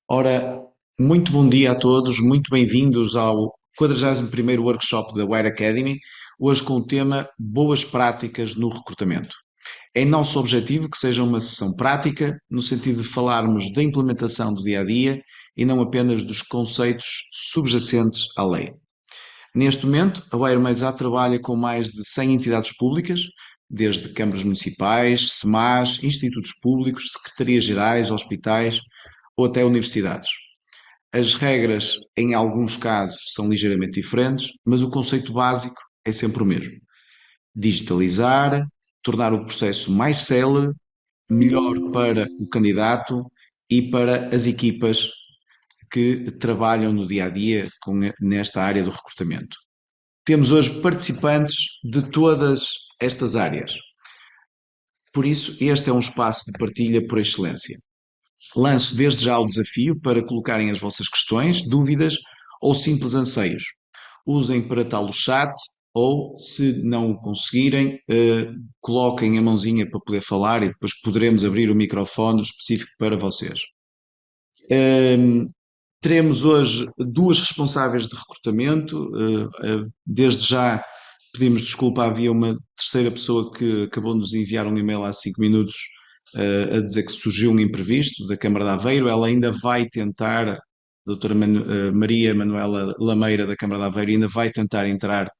Ora, muito bom dia a todos, muito bem-vindos ao 41º Workshop da Wire Academy, hoje com o tema Boas Práticas no Recrutamento. É nosso objetivo que seja uma sessão prática, no sentido de falarmos da implementação do dia-a-dia e não apenas dos conceitos subjacentes à lei. Neste momento, a Wire já trabalha com mais de 100 entidades públicas, desde câmaras municipais, SEMAs, institutos públicos, secretarias gerais, hospitais ou até universidades. As regras, em alguns casos, são ligeiramente diferentes, mas o conceito básico é sempre o mesmo: digitalizar, tornar o processo mais célere, melhor para o candidato e para as equipas que trabalham no dia a dia nesta área do recrutamento. Temos hoje participantes de todas estas áreas. Por isso, este é um espaço de partilha por excelência. Lanço desde já o desafio para colocarem as vossas questões, dúvidas ou simples anseios. Usem para tal o chat ou, se não o conseguirem, coloquem a mãozinha para poder falar e depois poderemos abrir o microfone específico para vocês. Teremos hoje duas responsáveis de recrutamento. Desde já pedimos desculpa, havia uma terceira pessoa que acabou de nos enviar um e-mail há 5 minutos a dizer que surgiu um imprevisto da Câmara de Aveiro. Ela ainda vai tentar, a doutora Maria Manuela Lameira da Câmara de Aveiro ainda vai tentar entrar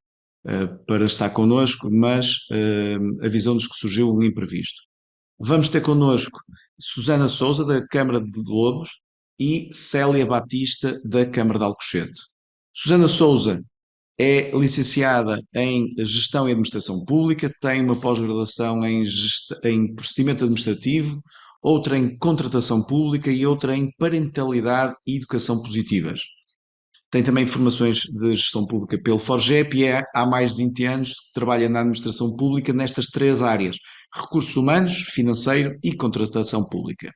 para estar connosco, mas avisou-nos que surgiu um imprevisto. Vamos ter connosco Susana Souza, da Câmara de Lobos, e Célia Batista, da Câmara de Alcochete. Susana Souza é licenciada em Gestão e Administração Pública, tem uma pós-graduação em Procedimento Administrativo, outra em Contratação Pública e outra em Parentalidade e Educação Positivas. Tem também formações de Gestão Pública pelo Forgep e há mais de 20 anos que trabalha na Administração Pública nestas três áreas: Recursos Humanos, Financeiro e Contratação Pública.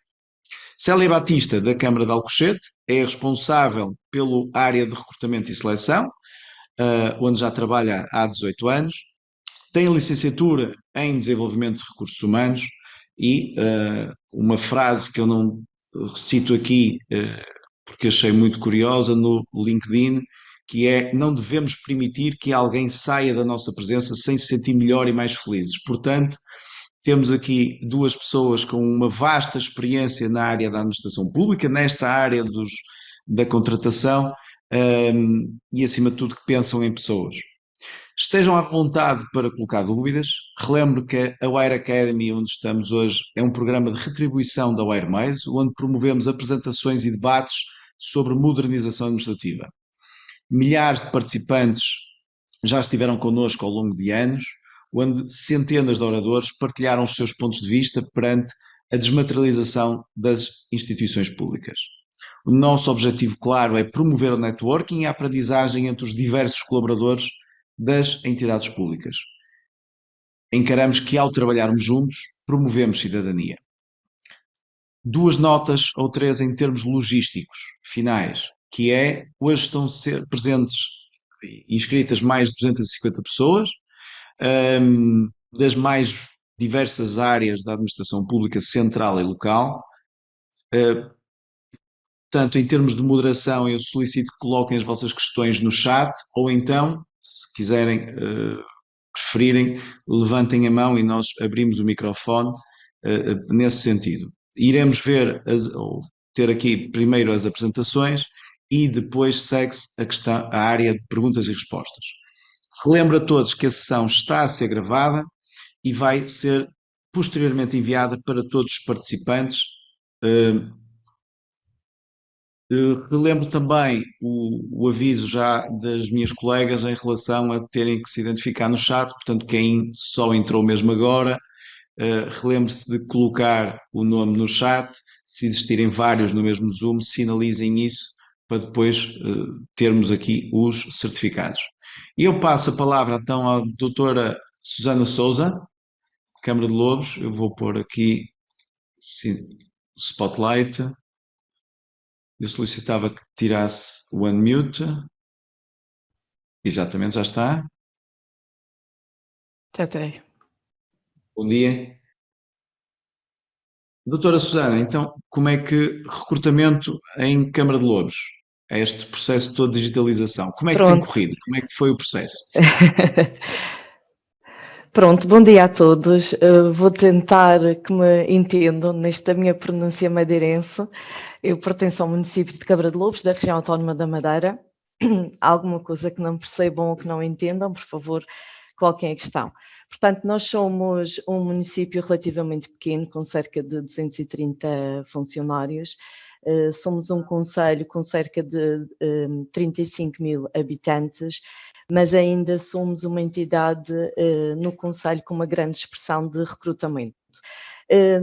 Célia Batista, da Câmara de Alcochete, é responsável pela área de recrutamento e seleção, onde já trabalha há 18 anos. Tem licenciatura em Desenvolvimento de Recursos Humanos e uma frase que eu não cito aqui porque achei muito curiosa no LinkedIn, que é: não devemos permitir que alguém saia da nossa presença sem se sentir melhor e mais felizes. Portanto, temos aqui duas pessoas com uma vasta experiência na área da administração pública, nesta área da contratação, e acima de tudo que pensam em pessoas. Estejam à vontade para colocar dúvidas. Relembro que a Wire Academy, onde estamos hoje, é um programa de retribuição da Wire Mais, onde promovemos apresentações e debates sobre modernização administrativa. Milhares de participantes já estiveram connosco ao longo de anos, onde centenas de oradores partilharam os seus pontos de vista perante a desmaterialização das instituições públicas. O nosso objetivo, claro, é promover o networking e a aprendizagem entre os diversos colaboradores das entidades públicas. Encaramos que, ao trabalharmos juntos, promovemos cidadania. Duas notas ou três em termos logísticos finais, que é: hoje estão a ser presentes e inscritas mais de 250 pessoas, das mais diversas áreas da administração pública central e local. Portanto, em termos de moderação, eu solicito que coloquem as vossas questões no chat ou então, se quiserem, preferirem, levantem a mão e nós abrimos o microfone nesse sentido. Iremos ver, ou ter aqui primeiro as apresentações e depois segue-se a área de perguntas e respostas. Relembro a todos que a sessão está a ser gravada e vai ser posteriormente enviada para todos os participantes. Relembro também o aviso já das minhas colegas em relação a terem que se identificar no chat, portanto, quem só entrou mesmo agora, relembre-se de colocar o nome no chat. Se existirem vários no mesmo Zoom, sinalizem isso para depois termos aqui os certificados. E eu passo a palavra então à doutora Susana Souza, Câmara de Lobos. Eu vou pôr aqui sim, spotlight. Eu solicitava que tirasse o unmute. Exatamente, já está. Já terei. Bom dia. Doutora Susana, então, como é que recrutamento em Câmara de Lobos, é este processo todo de digitalização, como é que tem Pronto. corrido? Como é que foi o processo? Pronto, bom dia a todos. Vou tentar que me entendam nesta minha pronúncia madeirense. Eu pertenço ao município de Câmara de Lobos, da região autónoma da Madeira. Alguma coisa que não percebam ou que não entendam, por favor, coloquem a questão. Portanto, nós somos um município relativamente pequeno, com cerca de 230 funcionários. Somos um concelho com cerca de 35 mil habitantes, mas ainda somos uma entidade no concelho com uma grande expressão de recrutamento.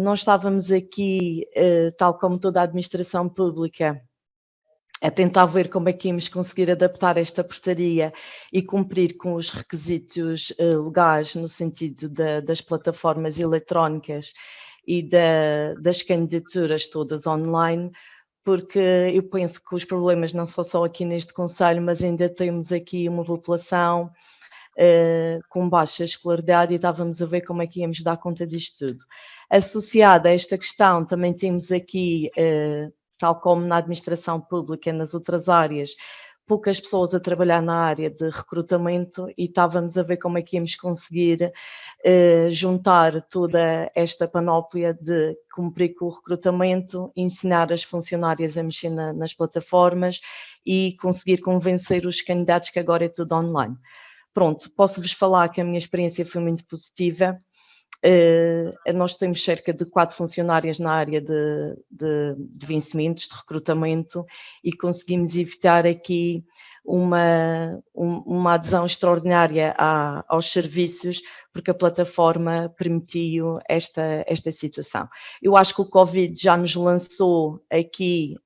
Nós estávamos aqui, tal como toda a administração pública, a tentar ver como é que íamos conseguir adaptar esta portaria e cumprir com os requisitos legais no sentido das plataformas eletrónicas e das candidaturas todas online, porque eu penso que os problemas não são só aqui neste concelho, mas ainda temos aqui uma população com baixa escolaridade e estávamos a ver como é que íamos dar conta disto tudo. Associada a esta questão, também temos aqui, tal como na administração pública, nas outras áreas, poucas pessoas a trabalhar na área de recrutamento e estávamos a ver como é que íamos conseguir juntar toda esta panóplia de cumprir com o recrutamento, ensinar as funcionárias a mexer nas plataformas e conseguir convencer os candidatos que agora é tudo online. Pronto, posso-vos falar que a minha experiência foi muito positiva. Nós temos cerca de 4 funcionárias na área de vencimentos, de recrutamento, e conseguimos evitar aqui uma adesão extraordinária aos serviços, porque a plataforma permitiu esta situação. Eu acho que o Covid já nos lançou aqui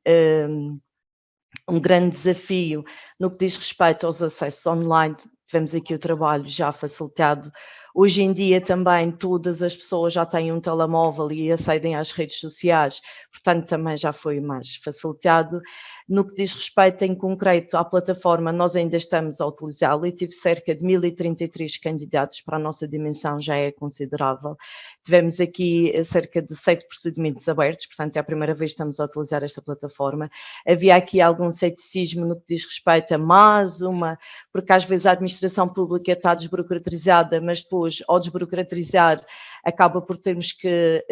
um grande desafio no que diz respeito aos acessos online. Tivemos aqui o trabalho já facilitado. Hoje em dia também todas as pessoas já têm um telemóvel e acedem às redes sociais, portanto também já foi mais facilitado. No que diz respeito em concreto à plataforma, nós ainda estamos a utilizá-la e tive cerca de 1033 candidatos, para a nossa dimensão já é considerável. Tivemos aqui cerca de 7 procedimentos abertos, portanto é a primeira vez que estamos a utilizar esta plataforma. Havia aqui algum ceticismo no que diz respeito a mais uma, porque às vezes a administração pública está desburocratizada, mas depois, ao desburocratizar, acaba por termos que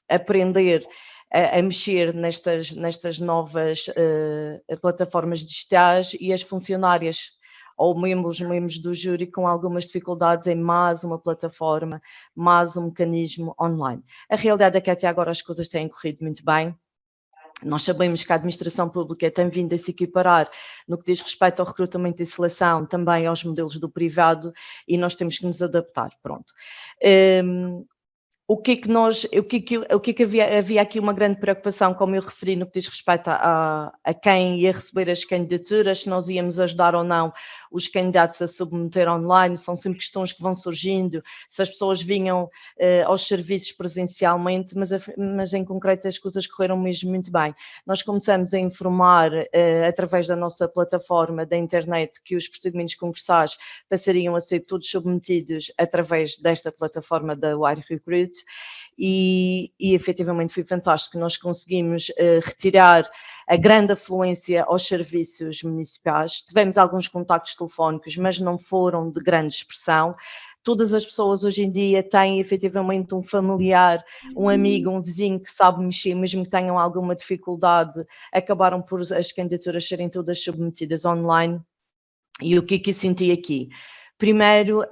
aprender a mexer nestas novas plataformas digitais e as funcionárias ou membros do júri com algumas dificuldades em mais uma plataforma, mais um mecanismo online. A realidade é que até agora as coisas têm corrido muito bem. Nós sabemos que a administração pública tem vindo a se equiparar no que diz respeito ao recrutamento e seleção, também aos modelos do privado, e nós temos que nos adaptar, pronto. O que é que havia aqui uma grande preocupação, como eu referi, no que diz respeito a quem ia receber as candidaturas, se nós íamos ajudar ou não os candidatos a submeter online, são sempre questões que vão surgindo, se as pessoas vinham aos serviços presencialmente, mas em concreto as coisas correram mesmo muito bem. Nós começamos a informar através da nossa plataforma da internet que os procedimentos concursais passariam a ser todos submetidos através desta plataforma da Wire Recruit e efetivamente foi fantástico. Nós conseguimos retirar a grande afluência aos serviços municipais. Tivemos alguns contactos telefónicos, mas não foram de grande expressão. Todas as pessoas hoje em dia têm efetivamente um familiar, um amigo, um vizinho que sabe mexer, mesmo que tenham alguma dificuldade, acabaram por as candidaturas serem todas submetidas online. E o que é que eu senti aqui? Primeiro,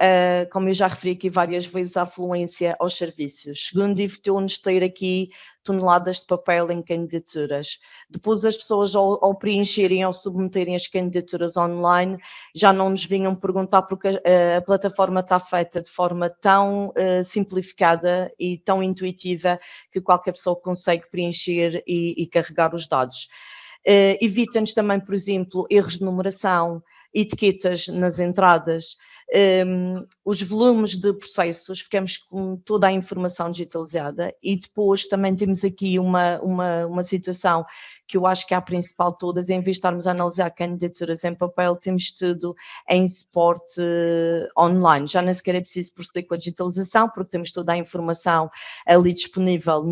como eu já referi aqui várias vezes, a afluência aos serviços. Segundo, evitou-nos ter aqui toneladas de papel em candidaturas. Depois, as pessoas, ao preencherem, ao submeterem as candidaturas online, já não nos vinham perguntar porque a plataforma está feita de forma tão simplificada e tão intuitiva que qualquer pessoa consegue preencher e carregar os dados. Evita-nos também, por exemplo, erros de numeração, etiquetas nas entradas. os volumes de processos, ficamos com toda a informação digitalizada, e depois também temos aqui uma situação que eu acho que é a principal de todas, em vez de estarmos a analisar candidaturas em papel, temos tudo em suporte online. Já nem sequer é preciso proceder com a digitalização, porque temos toda a informação ali disponível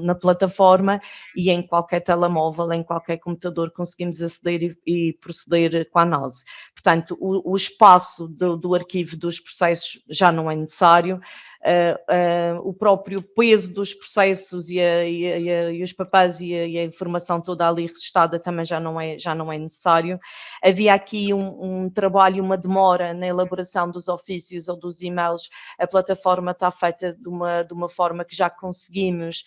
na plataforma, e em qualquer telemóvel, em qualquer computador, conseguimos aceder e proceder com a análise. Portanto, o espaço do arquivo dos processos já não é necessário. O próprio peso dos processos e os papéis e a informação toda ali registada também já não é necessário. Havia aqui um trabalho, uma demora na elaboração dos ofícios ou dos e-mails. A plataforma está feita de uma forma que já conseguimos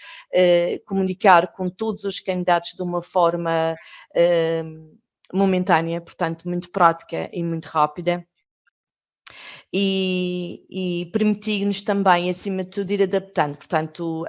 comunicar com todos os candidatos de uma forma momentânea, portanto, muito prática e muito rápida. E permitir-nos também, acima de tudo, ir adaptando. Portanto,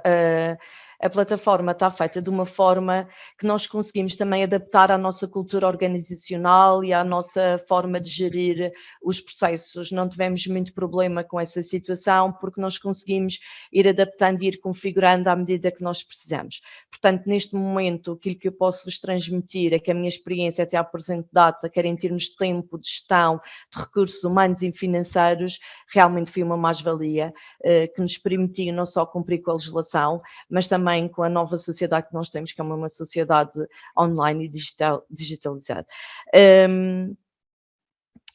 a plataforma está feita de uma forma que nós conseguimos também adaptar à nossa cultura organizacional e à nossa forma de gerir os processos. Não tivemos muito problema com essa situação, porque nós conseguimos ir adaptando e ir configurando à medida que nós precisamos. Portanto, neste momento, aquilo que eu posso vos transmitir é que a minha experiência até à presente data, quer em termos de tempo, de gestão, de recursos humanos e financeiros, realmente foi uma mais-valia, que nos permitiu não só cumprir com a legislação, mas também com a nova sociedade que nós temos, que é uma sociedade online e digitalizada.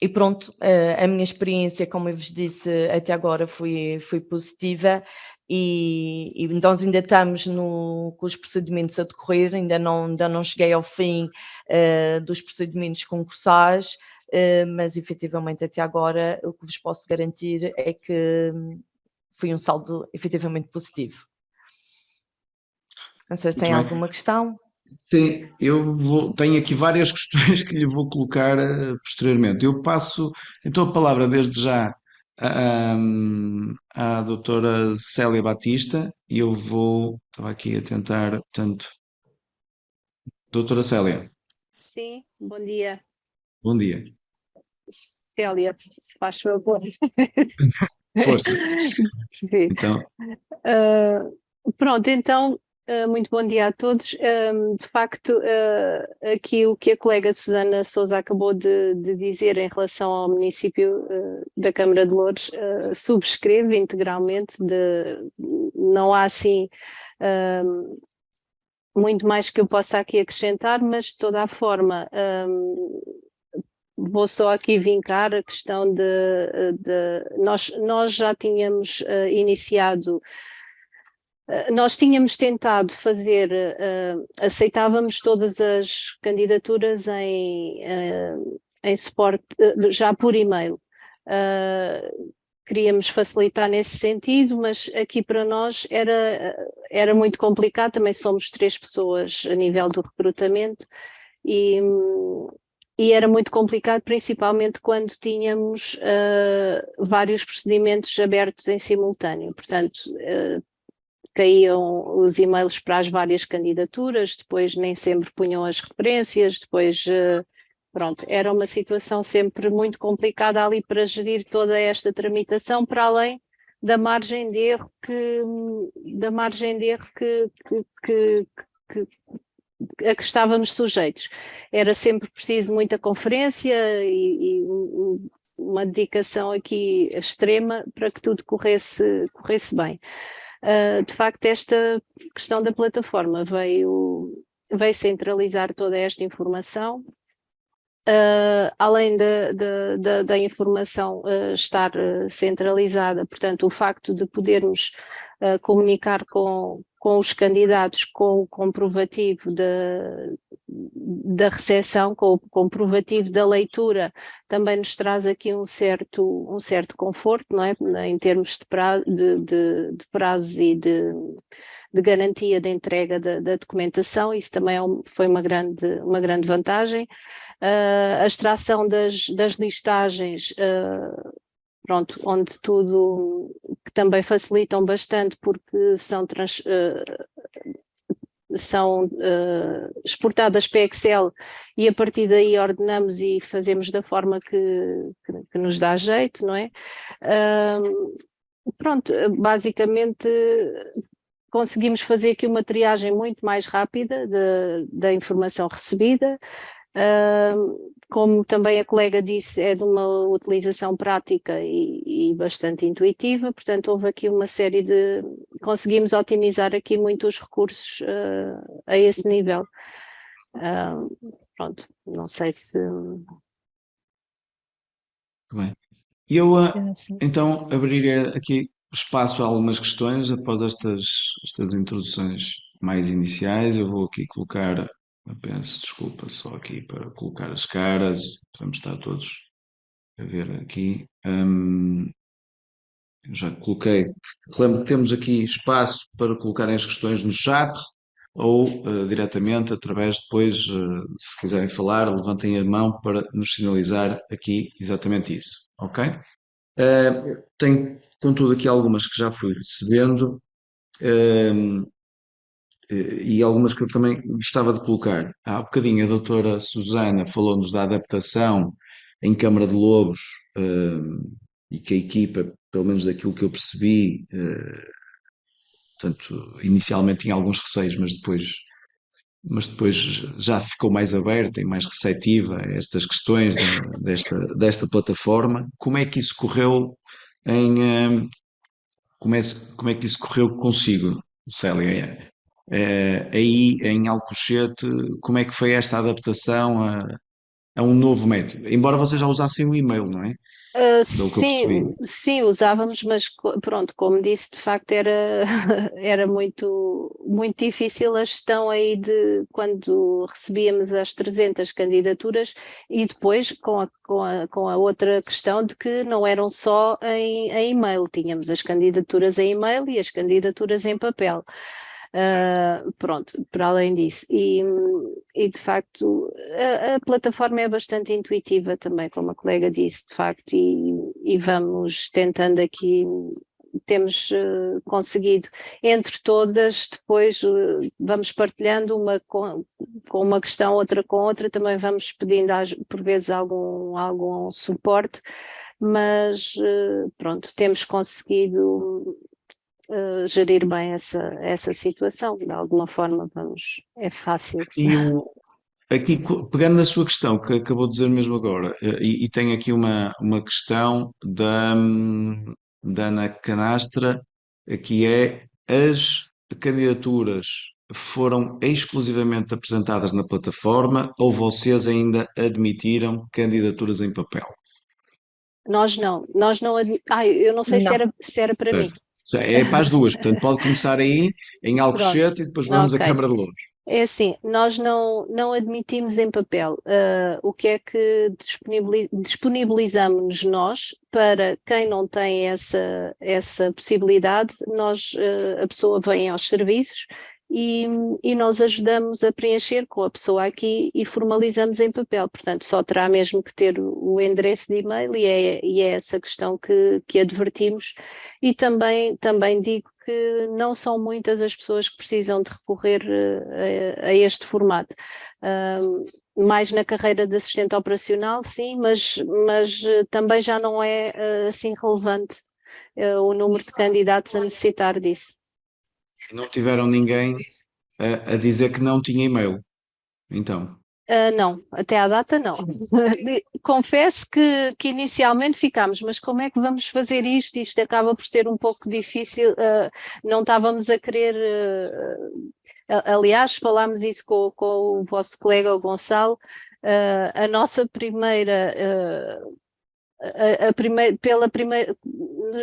E pronto, a minha experiência, como eu vos disse até agora, foi positiva, e nós ainda estamos com os procedimentos a decorrer, ainda não cheguei ao fim dos procedimentos concursais, mas efetivamente até agora o que vos posso garantir é que foi um saldo efetivamente positivo. Não sei se tem alguma questão. Sim, tenho aqui várias questões que lhe vou colocar posteriormente. Eu passo então a palavra desde já à doutora Célia Batista, e estava aqui a tentar, portanto, doutora Célia, Sim, bom dia. bom dia. Célia, se faz favor. Força. Então, Pronto, então, muito bom dia a todos. De facto, aqui o que a colega Susana Sousa acabou de dizer em relação ao município da Câmara de Loures, subscrevo integralmente. Não há assim muito mais que eu possa aqui acrescentar, mas de toda a forma vou só aqui vincar a questão nós já tínhamos iniciado. Nós tínhamos tentado fazer, aceitávamos todas as candidaturas em suporte, já por e-mail. Queríamos facilitar nesse sentido, mas aqui para nós era muito complicado. Também somos 3 pessoas a nível do recrutamento, e era muito complicado, principalmente quando tínhamos vários procedimentos abertos em simultâneo. Portanto, caíam os e-mails para as várias candidaturas, depois nem sempre punham as referências, depois, pronto, era uma situação sempre muito complicada ali para gerir toda esta tramitação, para além da margem de erro a que estávamos sujeitos. Era sempre preciso muita conferência e uma dedicação aqui extrema para que tudo corresse bem. De facto, esta questão da plataforma veio centralizar toda esta informação, além da informação estar centralizada. Portanto, o facto de podermos comunicar com os candidatos com o comprovativo da recepção, com o comprovativo da leitura, também nos traz aqui um certo conforto, não é? Em termos de prazos e de garantia de entrega da documentação. Isso também foi uma grande vantagem. A extração das listagens, pronto, onde tudo, que também facilitam bastante, porque são exportadas para Excel e a partir daí ordenamos e fazemos da forma que nos dá jeito, não é? Pronto, basicamente conseguimos fazer aqui uma triagem muito mais rápida da informação recebida. Como também a colega disse, é de uma utilização prática e bastante intuitiva, portanto houve aqui uma série de... conseguimos otimizar aqui muito os recursos a esse nível. Pronto, não sei se... Muito bem. Eu então abriria aqui espaço a algumas questões após estas introduções mais iniciais. Eu vou aqui colocar, eu peço desculpa só aqui para colocar as caras, podemos estar todos a ver aqui. Eu já coloquei, lembro que temos aqui espaço para colocarem as questões no chat ou diretamente através depois, se quiserem falar, levantem a mão para nos sinalizar aqui exatamente isso, ok? Tenho, contudo, aqui algumas que já fui recebendo e algumas que eu também gostava de colocar. Há bocadinho a doutora Susana falou-nos da adaptação em Câmara de Lobos e que a equipa, pelo menos daquilo que eu percebi, portanto, inicialmente tinha alguns receios, mas depois já ficou mais aberta e mais receptiva a estas questões desta plataforma. Como é que isso correu como é que isso correu consigo, Célia? Aí em Alcochete, como é que foi esta adaptação a um novo método? Embora vocês já usassem o e-mail, não é? Pelo que eu percebi. Sim, usávamos, mas pronto, como disse, de facto era, era muito, muito difícil a gestão aí de quando recebíamos as 300 candidaturas e depois com a outra questão de que não eram só em e-mail, tínhamos as candidaturas em e-mail e as candidaturas em papel. Pronto, para além disso, e de facto a plataforma é bastante intuitiva também, como a colega disse, de facto, e vamos tentando aqui, temos conseguido entre todas, depois vamos partilhando uma com uma questão, outra com outra, também vamos pedindo por vezes algum suporte, mas pronto, temos conseguido gerir bem essa situação, de alguma forma é fácil. Aqui, pegando na sua questão, que acabou de dizer mesmo agora, e tem aqui uma questão da Ana Canastra, que é: as candidaturas foram exclusivamente apresentadas na plataforma ou vocês ainda admitiram candidaturas em papel? Nós não eu não sei se era para mim. É para as duas, portanto pode começar aí em Alcochete e depois vamos a Câmara de Lobos. É assim, nós não admitimos em papel. O que é que disponibilizamos nós para quem não tem essa possibilidade, a pessoa vem aos serviços e nós ajudamos a preencher com a pessoa aqui e formalizamos em papel. Portanto, só terá mesmo que ter o endereço de e-mail e é essa questão que advertimos. E também digo que não são muitas as pessoas que precisam de recorrer a este formato. Mais na carreira de assistente operacional, sim, mas também já não é assim relevante o número de candidatos a necessitar disso. Não tiveram ninguém a dizer que não tinha e-mail, então? Não, até à data não. Confesso que inicialmente ficámos, mas como é que vamos fazer isto? Isto acaba por ser um pouco difícil, não estávamos a querer... aliás, falámos isso com o vosso colega, o Gonçalo, a nossa primeira...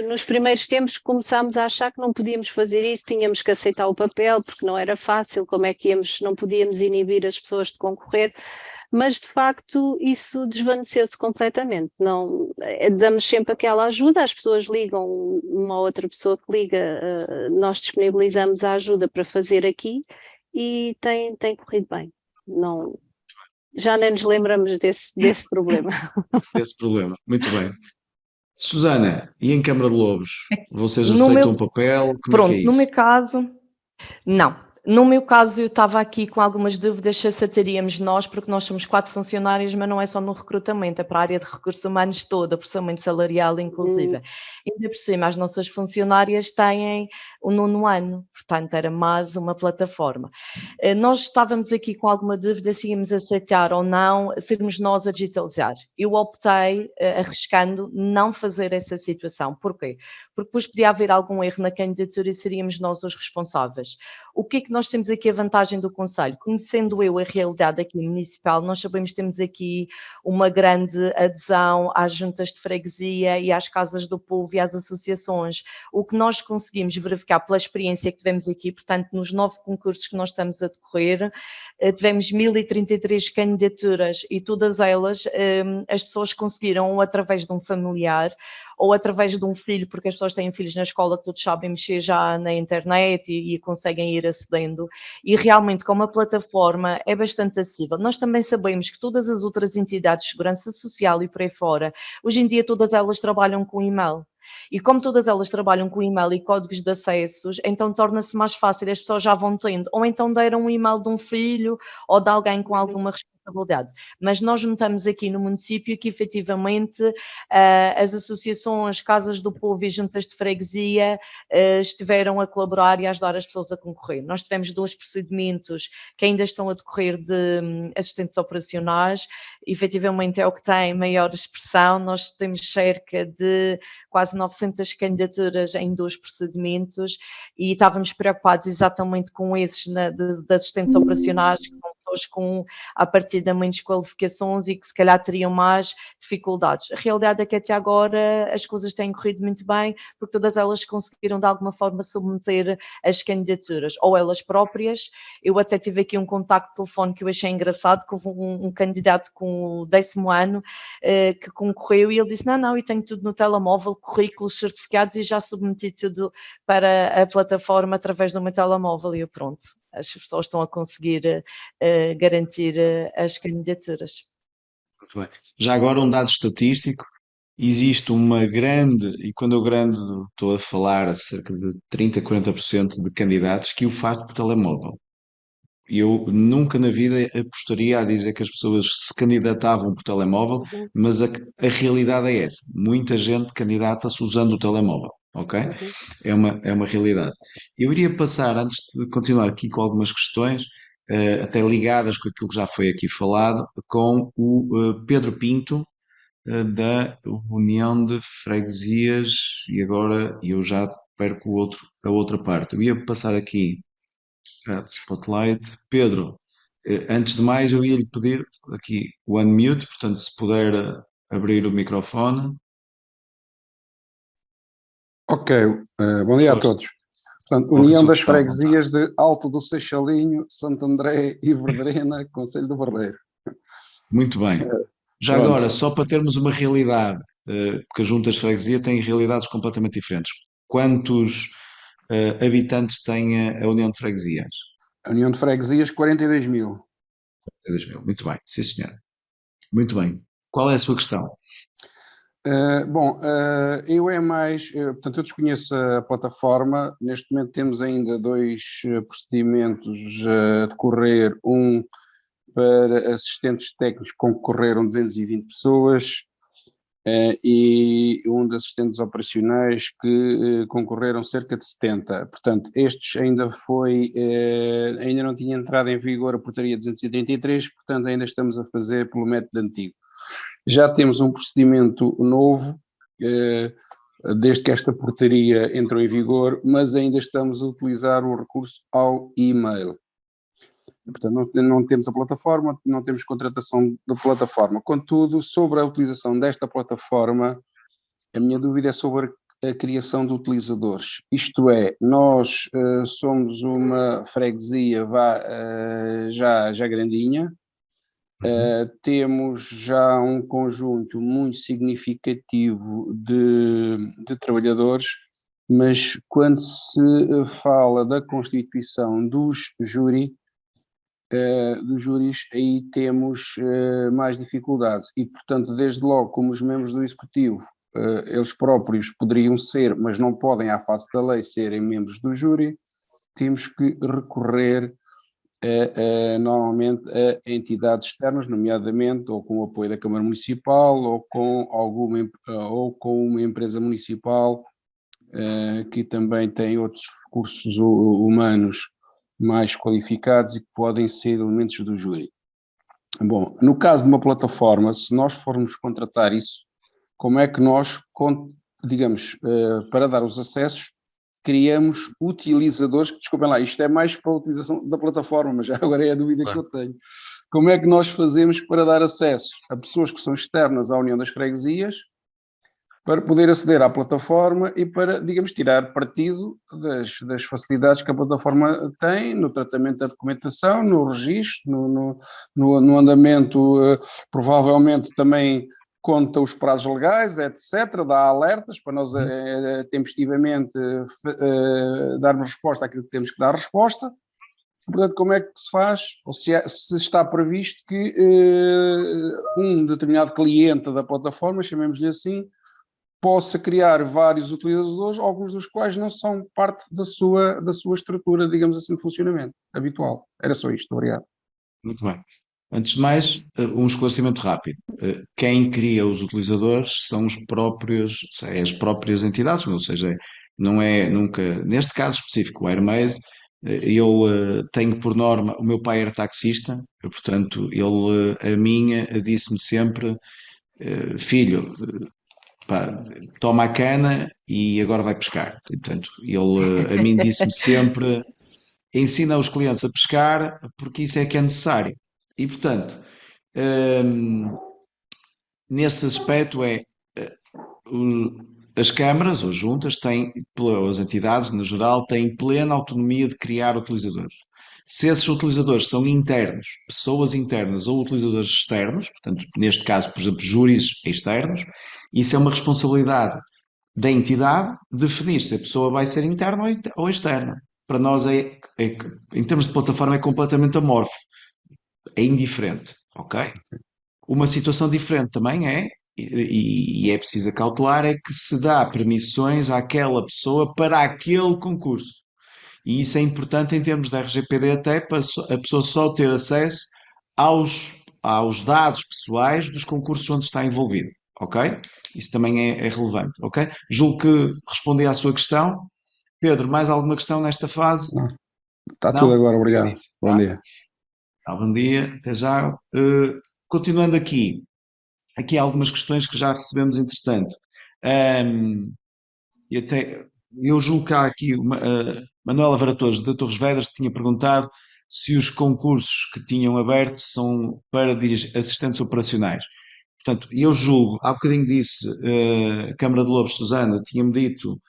nos primeiros tempos começámos a achar que não podíamos fazer isso, tínhamos que aceitar o papel porque não era fácil, como é que não podíamos inibir as pessoas de concorrer, mas de facto isso desvaneceu-se completamente. Não, damos sempre aquela ajuda, as pessoas ligam, uma outra pessoa que liga, nós disponibilizamos a ajuda para fazer aqui e tem corrido bem. Não, já nem nos lembramos desse problema. Desse problema, muito bem. Susana, e em Câmara de Lobos? Vocês aceitam o papel? Como pronto, é que é isso? no meu caso, não. No meu caso, eu estava aqui com algumas dúvidas se aceitaríamos nós, porque nós somos 4 funcionários, mas não é só no recrutamento, é para a área de recursos humanos toda, processamento salarial inclusive. Ainda por cima, as nossas funcionárias têm o 9º ano, portanto era mais uma plataforma. Nós estávamos aqui com alguma dúvida se íamos aceitar ou não sermos nós a digitalizar. Eu optei, arriscando, não fazer essa situação. Porquê? Porque depois podia haver algum erro na candidatura e seríamos nós os responsáveis. O que é que nós temos aqui a vantagem do Conselho? Conhecendo eu a realidade aqui municipal, nós sabemos que temos aqui uma grande adesão às juntas de freguesia e às casas do povo e às associações. O que nós conseguimos verificar pela experiência que tivemos aqui, portanto, nos 9 concursos que nós estamos a decorrer, tivemos 1033 candidaturas e todas elas as pessoas conseguiram, ou através de um familiar, ou através de um filho, porque as pessoas têm filhos na escola que todos sabem mexer já na internet e conseguem ir acedendo, e realmente como a plataforma é bastante acessível. Nós também sabemos que todas as outras entidades de segurança social e por aí fora, hoje em dia todas elas trabalham com e-mail. E como todas elas trabalham com e-mail e códigos de acessos, então torna-se mais fácil, as pessoas já vão tendo, ou então deram um e-mail de um filho ou de alguém com alguma responsabilidade. Mas nós notamos aqui no município que efetivamente as associações, casas do povo e juntas de freguesia estiveram a colaborar e a ajudar as pessoas a concorrer. Nós tivemos 2 procedimentos que ainda estão a decorrer de assistentes operacionais, efetivamente é o que tem maior expressão, nós temos cerca de quase 900 candidaturas em 2 procedimentos e estávamos preocupados exatamente com esses de assistentes operacionais, que são pessoas com, a partir de menos qualificações e que se calhar teriam mais dificuldades. A realidade é que até agora as coisas têm corrido muito bem, porque todas elas conseguiram de alguma forma submeter as candidaturas, ou elas próprias. Eu até tive aqui um contacto telefónico que eu achei engraçado, que houve um candidato com o 10º ano que concorreu e ele disse, não, eu tenho tudo no telemóvel, currículos, certificados e já submeti tudo para a plataforma através do meu telemóvel e eu pronto. As pessoas estão a conseguir garantir as candidaturas. Muito bem. Já agora um dado estatístico, existe uma grande, e quando eu grande estou a falar cerca de 30, 40% de candidatos que o faz por telemóvel. Eu nunca na vida apostaria a dizer que as pessoas se candidatavam por telemóvel, mas a realidade é essa. Muita gente candidata-se usando o telemóvel, ok? É uma realidade. Eu iria passar, antes de continuar aqui com algumas questões, até ligadas com aquilo que já foi aqui falado, com o Pedro Pinto, da União de Freguesias, e agora eu já perco a outra parte. Eu ia passar aqui Spotlight. Pedro, antes de mais eu ia lhe pedir aqui o unmute, portanto se puder abrir o microfone. Ok, bom dia a Força. todos. Portanto, Coloque a União sua das questão à vontade. Freguesias de Alto do Seixalinho, Santo André e Verdena, Conselho do Barreiro. Muito bem. Já Pronto. agora, só para termos uma realidade, porque as juntas de freguesia têm realidades completamente diferentes. Quantos habitantes tem a União de Freguesias? A União de Freguesias, 42 mil. 2.000. Muito bem, sim senhor. Muito bem. Qual é a sua questão? Portanto, eu desconheço a plataforma. Neste momento temos ainda 2 procedimentos a decorrer, um para assistentes técnicos, concorreram 220 pessoas, e um de assistentes operacionais que concorreram cerca de 70. Portanto, estes ainda não tinha entrado em vigor a portaria 233, portanto ainda estamos a fazer pelo método antigo. Já temos um procedimento novo, desde que esta portaria entrou em vigor, mas ainda estamos a utilizar o recurso ao e-mail. Portanto, não temos a plataforma, não temos contratação da plataforma. Contudo, sobre a utilização desta plataforma, a minha dúvida é sobre a criação de utilizadores. Isto é, nós somos uma freguesia já grandinha, temos já um conjunto muito significativo de trabalhadores, mas quando se fala da constituição dos júris, aí temos mais dificuldades e, portanto, desde logo, como os membros do Executivo, eles próprios poderiam ser, mas não podem, à face da lei, serem membros do júri, temos que recorrer normalmente a entidades externas, nomeadamente ou com o apoio da Câmara Municipal ou com uma empresa municipal que também tem outros recursos humanos mais qualificados e que podem ser elementos do júri. Bom, no caso de uma plataforma, se nós formos contratar isso, como é que nós, digamos, para dar os acessos, criamos utilizadores, desculpem lá, isto é mais para a utilização da plataforma, mas já agora é a dúvida que eu tenho. Como é que nós fazemos para dar acesso a pessoas que são externas à União das Freguesias, para poder aceder à plataforma e para, digamos, tirar partido das facilidades que a plataforma tem no tratamento da documentação, no registro, no andamento, provavelmente também conta os prazos legais, etc., dá alertas para nós tempestivamente darmos resposta àquilo que temos que dar resposta. Portanto, como é que se faz, ou se está previsto que um determinado cliente da plataforma, chamemos-lhe assim, possa criar vários utilizadores, alguns dos quais não são parte da sua estrutura, digamos assim, de funcionamento habitual. Era só isto, obrigado. Muito bem. Antes de mais, um esclarecimento rápido. Quem cria os utilizadores são as próprias entidades, ou seja, não é nunca, neste caso específico, o Hermes, eu tenho por norma, o meu pai era taxista, portanto, ele, a minha, disse-me sempre, filho, pá, toma a cana e agora vai pescar. E, portanto, ele a mim disse-me sempre, ensina os clientes a pescar porque isso é que é necessário. E, portanto, nesse aspecto as câmaras ou juntas têm, ou as entidades no geral, têm plena autonomia de criar utilizadores. Se esses utilizadores são internos, pessoas internas ou utilizadores externos, portanto, neste caso, por exemplo, júris externos, isso é uma responsabilidade da entidade definir se a pessoa vai ser interna ou externa. Para nós, em termos de plataforma, é completamente amorfo, é indiferente, ok? Uma situação diferente também e é preciso cautelar, é que se dá permissões àquela pessoa para aquele concurso. E isso é importante em termos da RGPD até para a pessoa só ter acesso aos dados pessoais dos concursos onde está envolvido, ok? Isso também é relevante, ok? Julgo que respondi à sua questão. Pedro, mais alguma questão nesta fase? Não. Está Não? tudo agora, obrigado. Bom dia. Bom dia, até já. Continuando aqui há algumas questões que já recebemos entretanto. Eu julgo que há aqui Manuela Varatoso da Torres Vedras tinha perguntado se os concursos que tinham aberto são para assistentes operacionais. Portanto, eu julgo, há bocadinho disse, Câmara de Lobos, Susana, tinha-me dito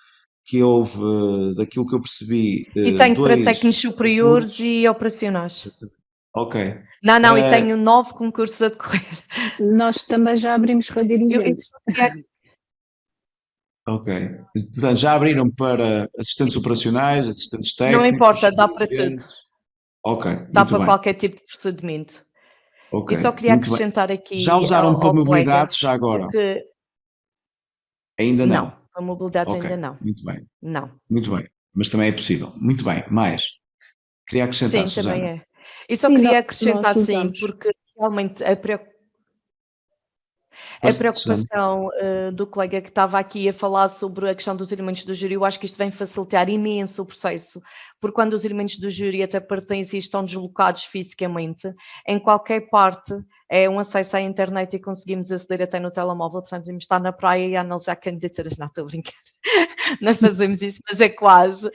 que houve, daquilo que eu percebi, E tenho para dois técnicos superiores concursos. e operacionais. Ok. Não, e tenho 9 concursos a decorrer. Nós também já abrimos para dirigentes. Ok. Portanto, já abriram para assistentes operacionais, assistentes técnicos? Não importa, dá para tudo. gerentes? Ok, Dá muito para bem. qualquer tipo de procedimento. Ok, Eu só queria muito bem. acrescentar aqui Já usaram para ao colega, mobilidade já agora? porque Ainda não. não, a mobilidade Ok, ainda não. muito bem, Não. muito bem. Mas também é possível. Muito bem, mais. Queria acrescentar, Sim, Susana. também é. Eu só Sim, queria nós acrescentar sim, usamos. porque realmente a Força, Susana. preocupação do colega que estava aqui a falar sobre a questão dos elementos do júri, eu acho que isto vem facilitar imenso o processo, porque quando os elementos do júri até pertencem e estão deslocados fisicamente, em qualquer parte é um acesso à internet e conseguimos aceder até no telemóvel, portanto podemos estar na praia e analisar candidaturas, não estou a brincar, não fazemos isso, mas é quase,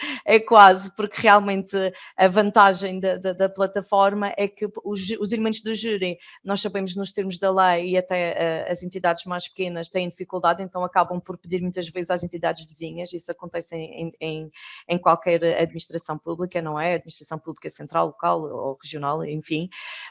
porque realmente a vantagem da plataforma é que os elementos do júri, nós sabemos nos termos da lei e até as entidades mais pequenas têm dificuldade, então acabam por pedir muitas vezes às entidades vizinhas, isso acontece em qualquer administração pública, não é? Administração pública central, local ou regional, enfim.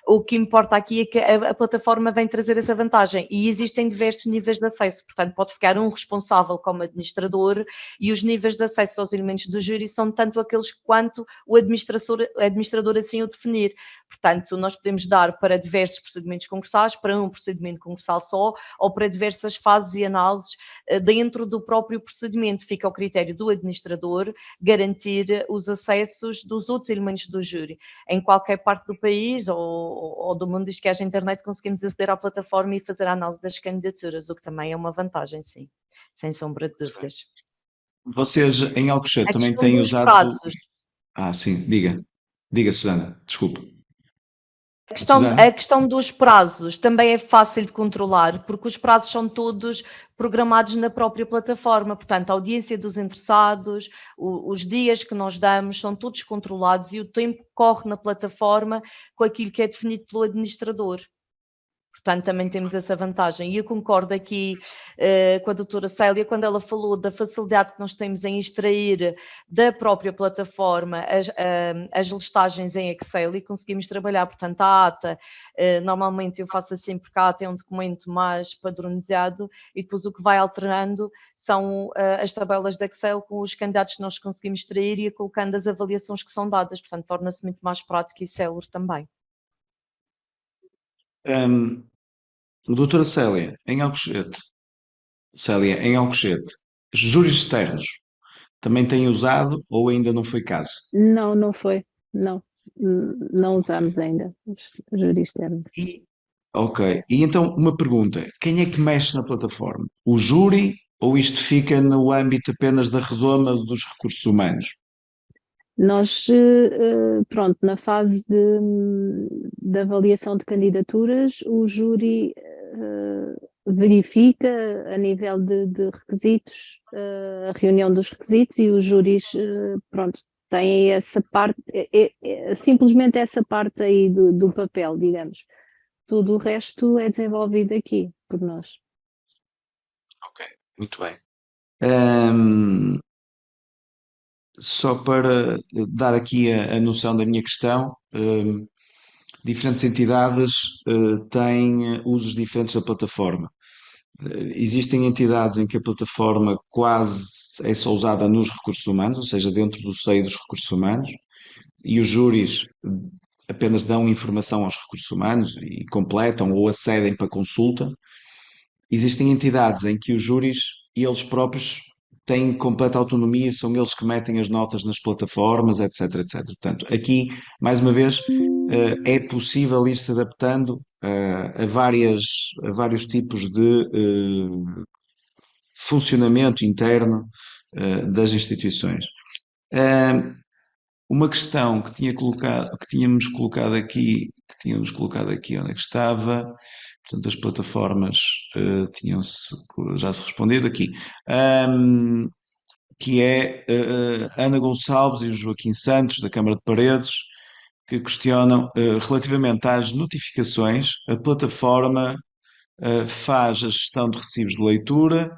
O que importa aqui é que a plataforma vem trazer essa vantagem e existem diversos níveis de acesso, portanto pode ficar um responsável como administrador e os níveis de acesso aos elementos do júri são tanto aqueles quanto o administrador assim o definir. Portanto, nós podemos dar para diversos procedimentos concursais, para um procedimento concursal só, ou para diversas fases e análises dentro do próprio procedimento. Fica ao critério do administrador garantir os acessos dos outros elementos do júri. Em qualquer parte do país ou do mundo, desde que haja internet, conseguimos aceder à plataforma e fazer a análise das candidaturas, o que também é uma vantagem, sim, sem sombra de dúvidas. Vocês em Alcochete A também questão têm dos usado. prazos. Sim, diga. Diga, Susana, desculpa. A questão dos prazos também é fácil de controlar, porque os prazos são todos programados na própria plataforma. Portanto, a audiência dos interessados, os dias que nós damos, são todos controlados e o tempo corre na plataforma com aquilo que é definido pelo administrador. Portanto, também temos essa vantagem. E eu concordo aqui com a doutora Célia, quando ela falou da facilidade que nós temos em extrair da própria plataforma as listagens em Excel e conseguimos trabalhar. Portanto, a ata, normalmente eu faço assim porque a ata é um documento mais padronizado e depois o que vai alterando são as tabelas de Excel com os candidatos que nós conseguimos extrair e colocando as avaliações que são dadas. Portanto, torna-se muito mais prático e célere também. Doutora Célia, em Alcochete, júris externos também têm usado ou ainda não foi caso? Não, não foi. Não, não usamos ainda os júris externos. Ok, e então uma pergunta: quem é que mexe na plataforma? O júri ou isto fica no âmbito apenas da redoma dos recursos humanos? Nós, pronto, na fase de avaliação de candidaturas, o júri verifica a nível de requisitos, a reunião dos requisitos e os júris, pronto, têm essa parte, simplesmente essa parte aí do papel, digamos. Tudo o resto é desenvolvido aqui por nós. Ok, muito bem. Só para dar aqui a noção da minha questão, diferentes entidades têm usos diferentes da plataforma. Existem entidades em que a plataforma quase é só usada nos recursos humanos, ou seja, dentro do seio dos recursos humanos, e os júris apenas dão informação aos recursos humanos e completam ou acedem para consulta. Existem entidades em que os júris, eles próprios, têm completa autonomia, são eles que metem as notas nas plataformas, etc, etc. Portanto, aqui, mais uma vez, é possível ir se adaptando a vários tipos de funcionamento interno das instituições. Uma questão que tínhamos colocado aqui, onde é que estava? Portanto, as plataformas já se respondido aqui. Que é Ana Gonçalves e o Joaquim Santos, da Câmara de Paredes, que questionam relativamente às notificações, a plataforma faz a gestão de recibos de leitura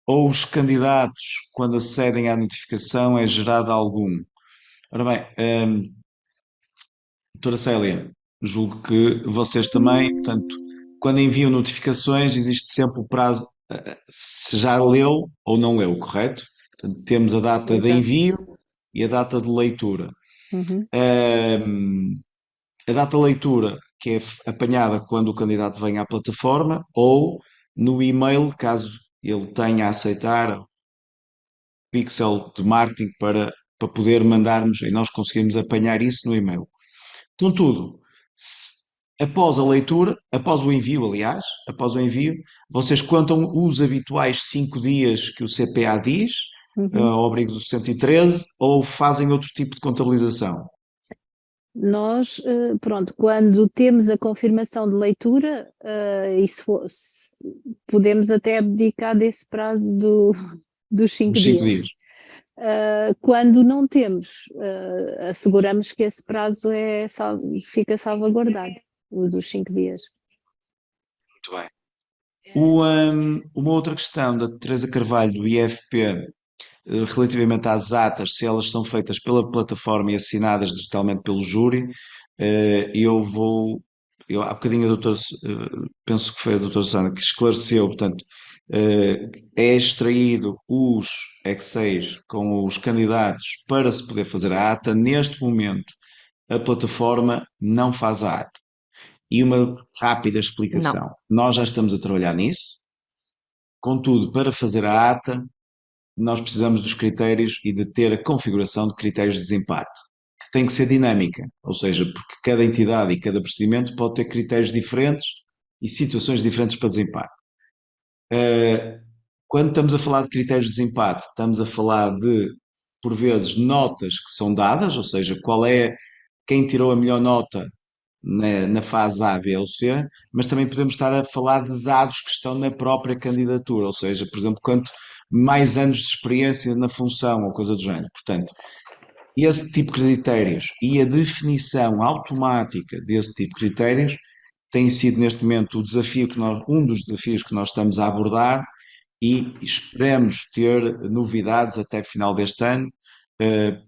ou os candidatos, quando acedem à notificação, é gerado algum? Ora bem, doutora Célia, julgo que vocês também, portanto, quando enviam notificações, existe sempre o prazo, se já leu ou não leu, correto? Portanto, temos a data de Exato. envio e a data de leitura. Uhum. A data de leitura, que é apanhada quando o candidato vem à plataforma, ou no e-mail, caso ele tenha a aceitar pixel de marketing para poder mandarmos e nós conseguimos apanhar isso no e-mail. Contudo, após a leitura, após o envio, aliás, após o envio, vocês contam os habituais 5 dias que o CPA diz, ao abrigo do 113, ou fazem outro tipo de contabilização? Nós, pronto, quando temos a confirmação de leitura, podemos até abdicar desse prazo dos 5 Os 5 dias. dias. Quando não temos, asseguramos que esse prazo fica salvaguardado, o dos 5 dias. Muito bem. Uma outra questão da Teresa Carvalho, do IFP, relativamente às atas, se elas são feitas pela plataforma e assinadas digitalmente pelo júri, há bocadinho penso que foi a doutora Susana que esclareceu, portanto, é extraído os Excels com os candidatos para se poder fazer a ata. Neste momento, a plataforma não faz a ata. E uma rápida explicação. Nós já estamos a trabalhar nisso, contudo, para fazer a ata, nós precisamos dos critérios e de ter a configuração de critérios de desempate, que tem que ser dinâmica, ou seja, porque cada entidade e cada procedimento pode ter critérios diferentes e situações diferentes para desempate. Quando estamos a falar de critérios de desempate, estamos a falar de, por vezes, notas que são dadas, ou seja, quem tirou a melhor nota na fase A, B ou C, mas também podemos estar a falar de dados que estão na própria candidatura, ou seja, por exemplo, quanto mais anos de experiência na função ou coisa do género. Portanto, esse tipo de critérios e a definição automática desse tipo de critérios tem sido neste momento um dos desafios que nós estamos a abordar e esperamos ter novidades até final deste ano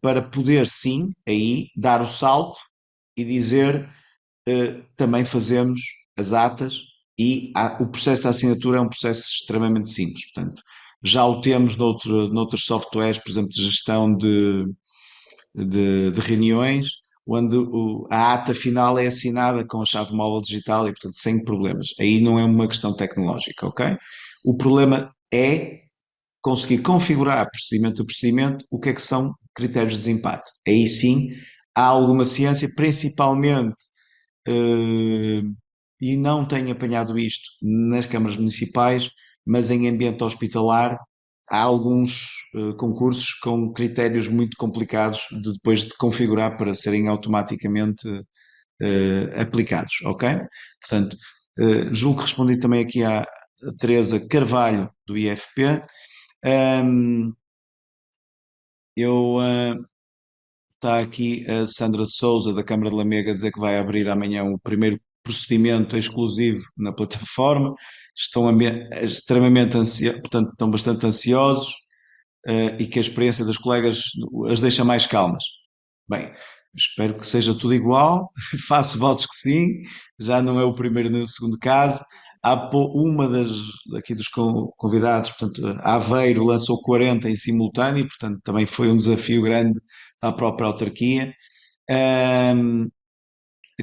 para poder sim aí dar o salto e dizer também fazemos as atas e o processo de assinatura é um processo extremamente simples. Portanto, já o temos noutros softwares, por exemplo, de gestão de reuniões, onde a ata final é assinada com a chave móvel digital e, portanto, sem problemas. Aí não é uma questão tecnológica, ok? O problema é conseguir configurar procedimento a procedimento o que é que são critérios de desempate. Aí sim há alguma ciência, principalmente, e não tenho apanhado isto nas câmaras municipais, mas em ambiente hospitalar há alguns concursos com critérios muito complicados depois de configurar para serem automaticamente aplicados, ok? Portanto, julgo que respondi também aqui à Teresa Carvalho, do IFP. Está aqui a Sandra Souza, da Câmara de Lamega, a dizer que vai abrir amanhã o primeiro procedimento exclusivo na plataforma. Estão extremamente ansiosos, portanto, estão bastante ansiosos e que a experiência das colegas as deixa mais calmas. Bem, espero que seja tudo igual, faço votos que sim, já não é o primeiro nem o segundo caso. Uma aqui dos convidados, portanto, a Aveiro lançou 40 em simultâneo, portanto, também foi um desafio grande à própria autarquia. A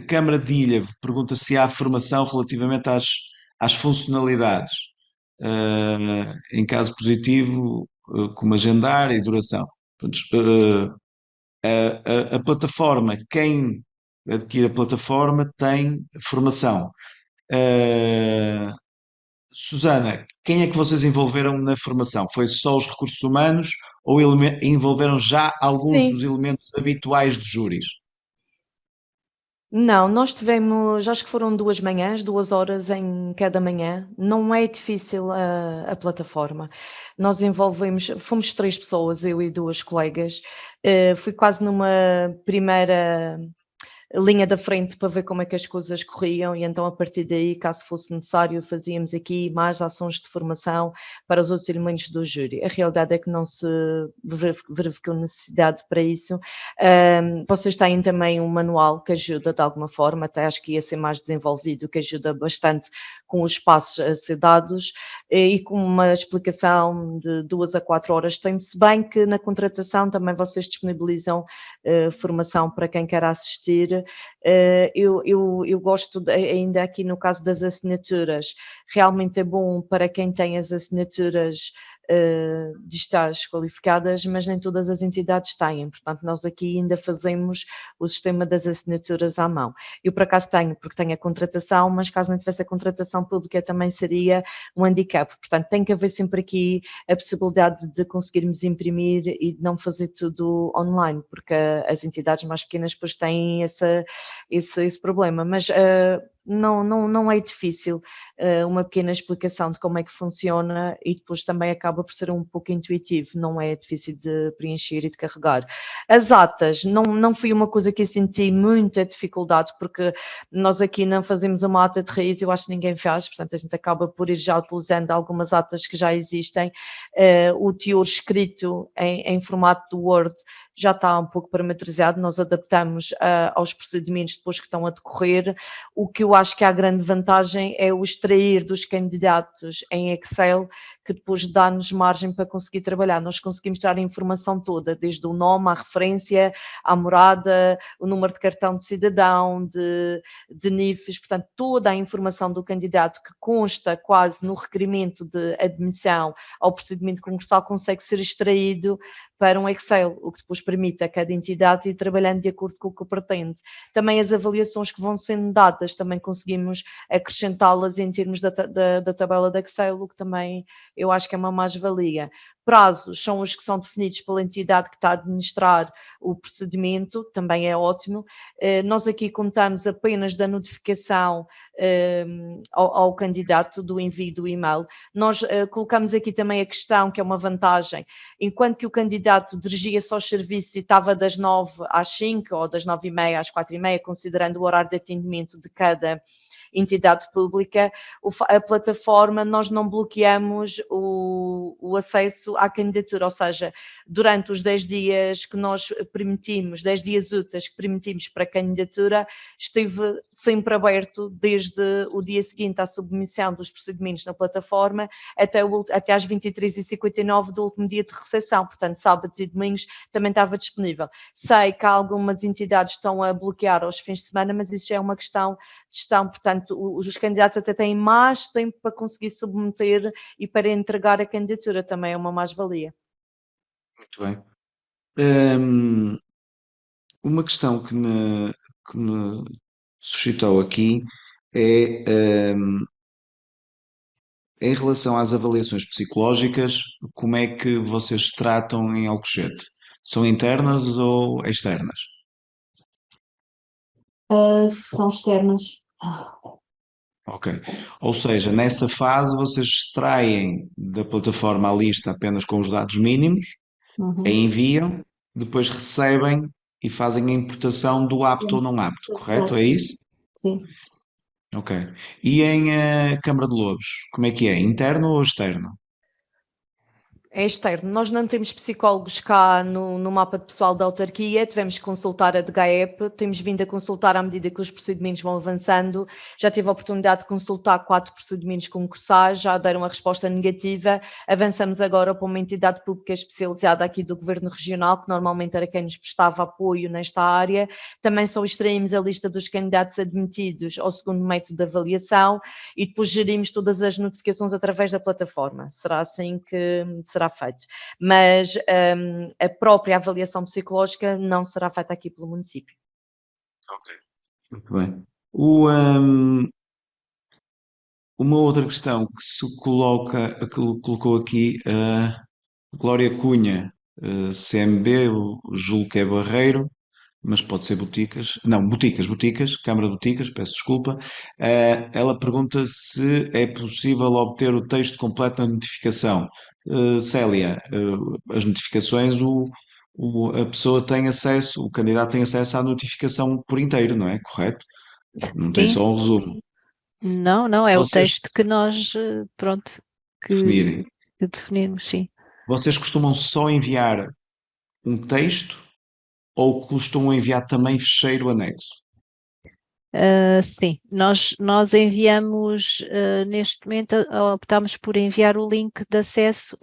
Câmara de Ilha pergunta se há formação relativamente às funcionalidades. Em caso positivo, como agendar e duração. Portanto, a plataforma, quem adquire a plataforma tem formação. Susana, quem é que vocês envolveram na formação? Foi só os recursos humanos ou envolveram já alguns Sim. dos elementos habituais de júris? Não, nós tivemos, acho que foram 2 manhãs, 2 horas em cada manhã. Não é difícil a plataforma. Nós fomos 3 pessoas, eu e 2 colegas. Fui quase numa primeira linha da frente para ver como é que as coisas corriam e então a partir daí, caso fosse necessário, fazíamos aqui mais ações de formação para os outros elementos do júri. A realidade é que não se verificou necessidade para isso. Vocês têm também um manual que ajuda de alguma forma, até acho que ia ser mais desenvolvido, que ajuda bastante com os passos a ser dados e com uma explicação de 2 a 4 horas. Tem-se bem que na contratação também vocês disponibilizam formação para quem quer assistir. Eu gosto, ainda aqui no caso das assinaturas, realmente é bom para quem tem as assinaturas digitais qualificadas, mas nem todas as entidades têm, portanto nós aqui ainda fazemos o sistema das assinaturas à mão. Eu por acaso tenho, porque tenho a contratação, mas caso não tivesse a contratação pública também seria um handicap, portanto tem que haver sempre aqui a possibilidade de conseguirmos imprimir e de não fazer tudo online, porque as entidades mais pequenas depois têm esse problema, mas não é difícil uma pequena explicação de como é que funciona e depois também acaba por ser um pouco intuitivo, não é difícil de preencher e de carregar. As atas, não foi uma coisa que eu senti muita dificuldade, porque nós aqui não fazemos uma ata de raiz, eu acho que ninguém faz, portanto a gente acaba por ir já utilizando algumas atas que já existem, o teor escrito em formato do Word já está um pouco parametrizado, nós adaptamos aos procedimentos depois que estão a decorrer. O que eu acho que a grande vantagem é o extrair dos candidatos em Excel, que depois dá-nos margem para conseguir trabalhar. Nós conseguimos dar a informação toda, desde o nome, à referência, à morada, o número de cartão de cidadão, de NIFs, portanto, toda a informação do candidato que consta quase no requerimento de admissão ao procedimento concursal consegue ser extraído para um Excel, o que depois permite a cada entidade ir trabalhando de acordo com o que pretende. Também as avaliações que vão sendo dadas, também conseguimos acrescentá-las em termos da tabela de Excel, o que também eu acho que é uma mais-valia. Prazos são os que são definidos pela entidade que está a administrar o procedimento, também é ótimo. Nós aqui contamos apenas da notificação ao candidato do envio do e-mail. Nós colocamos aqui também a questão, que é uma vantagem, enquanto que o candidato dirigia-se aos serviços e estava das 9 às 5 ou das 9h30 às 4h30, considerando o horário de atendimento de cada entidade pública, a plataforma, nós não bloqueamos o acesso à candidatura, ou seja, durante os 10 dias que nós permitimos, 10 dias úteis que permitimos para a candidatura, esteve sempre aberto desde o dia seguinte à submissão dos procedimentos na plataforma até às 23h59 do último dia de recepção, portanto, sábados e domingos também estava disponível. Sei que algumas entidades estão a bloquear aos fins de semana, mas isso já é uma questão de gestão, portanto, os candidatos até têm mais tempo para conseguir submeter e para entregar a candidatura, também é uma mais-valia. Muito bem. Uma questão que me suscitou aqui é em relação às avaliações psicológicas, como é que vocês tratam em Alcochete? São internas ou externas? São externas. Ok. Ou seja, nessa fase vocês extraem da plataforma a lista apenas com os dados mínimos, a enviam, depois recebem e fazem a importação do apto ou não apto, correto? É isso? Sim. Ok. E em Câmara de Lobos, como é que é? Interno ou externo? É externo. Nós não temos psicólogos cá no mapa de pessoal da autarquia, tivemos que consultar a DGAEP, temos vindo a consultar à medida que os procedimentos vão avançando. Já tive a oportunidade de consultar 4 procedimentos concursais, já deram a resposta negativa. Avançamos agora para uma entidade pública especializada aqui do Governo Regional, que normalmente era quem nos prestava apoio nesta área. Também só extraímos a lista dos candidatos admitidos ao segundo método de avaliação e depois gerimos todas as notificações através da plataforma. Será assim que será feito. Mas a própria avaliação psicológica não será feita aqui pelo município. Ok. Muito bem. Uma outra questão que se que colocou aqui, a Glória Cunha, CMB, eu julgo que é Barreiro, mas pode ser Boticas. Não, Boticas, Câmara de Boticas, peço desculpa. Ela pergunta se é possível obter o texto completo da notificação. Célia, as notificações, a pessoa tem acesso, o candidato tem acesso à notificação por inteiro, não é? Correto? Não tem Sim. só o resumo. Não, é o Vocês texto que nós, pronto, definirem. que definimos, sim. Vocês costumam só enviar um texto ou costumam enviar também fecheiro anexo? Sim, nós enviamos, neste momento, optámos por enviar o link de acesso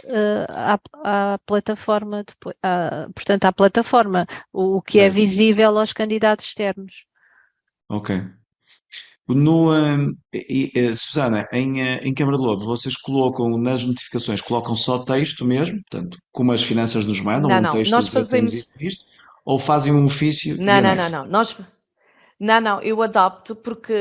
à plataforma, portanto, à plataforma, o que é Certo. visível aos candidatos externos. Ok. Susana, em Câmara de Lobos, vocês colocam nas notificações, colocam só texto mesmo, portanto, como as finanças nos mandam, um Não, texto a nós dizer temos fazemos... isto, ou fazem um ofício e anexo? Não, eu adapto porque,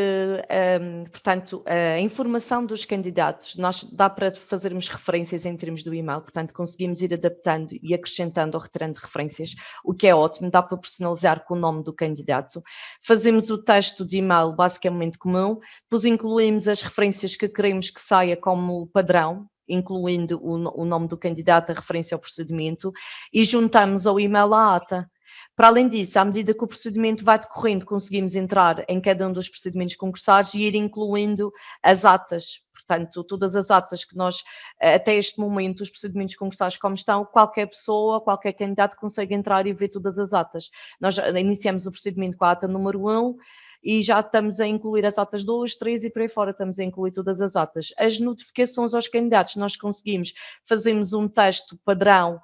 portanto, a informação dos candidatos, nós dá para fazermos referências em termos do e-mail, portanto, conseguimos ir adaptando e acrescentando ou retirando referências, o que é ótimo, dá para personalizar com o nome do candidato. Fazemos o texto de e-mail basicamente comum, depois incluímos as referências que queremos que saia como padrão, incluindo o nome do candidato, a referência ao procedimento, e juntamos ao e-mail a ata. Para além disso, à medida que o procedimento vai decorrendo, conseguimos entrar em cada um dos procedimentos concursados e ir incluindo as atas. Portanto, todas as atas que nós, até este momento, os procedimentos concursados como estão, qualquer pessoa, qualquer candidato consegue entrar e ver todas as atas. Nós iniciamos o procedimento com a ata número 1 e já estamos a incluir as atas 2, 3 e por aí fora estamos a incluir todas as atas. As notificações aos candidatos, nós conseguimos, fazemos um texto padrão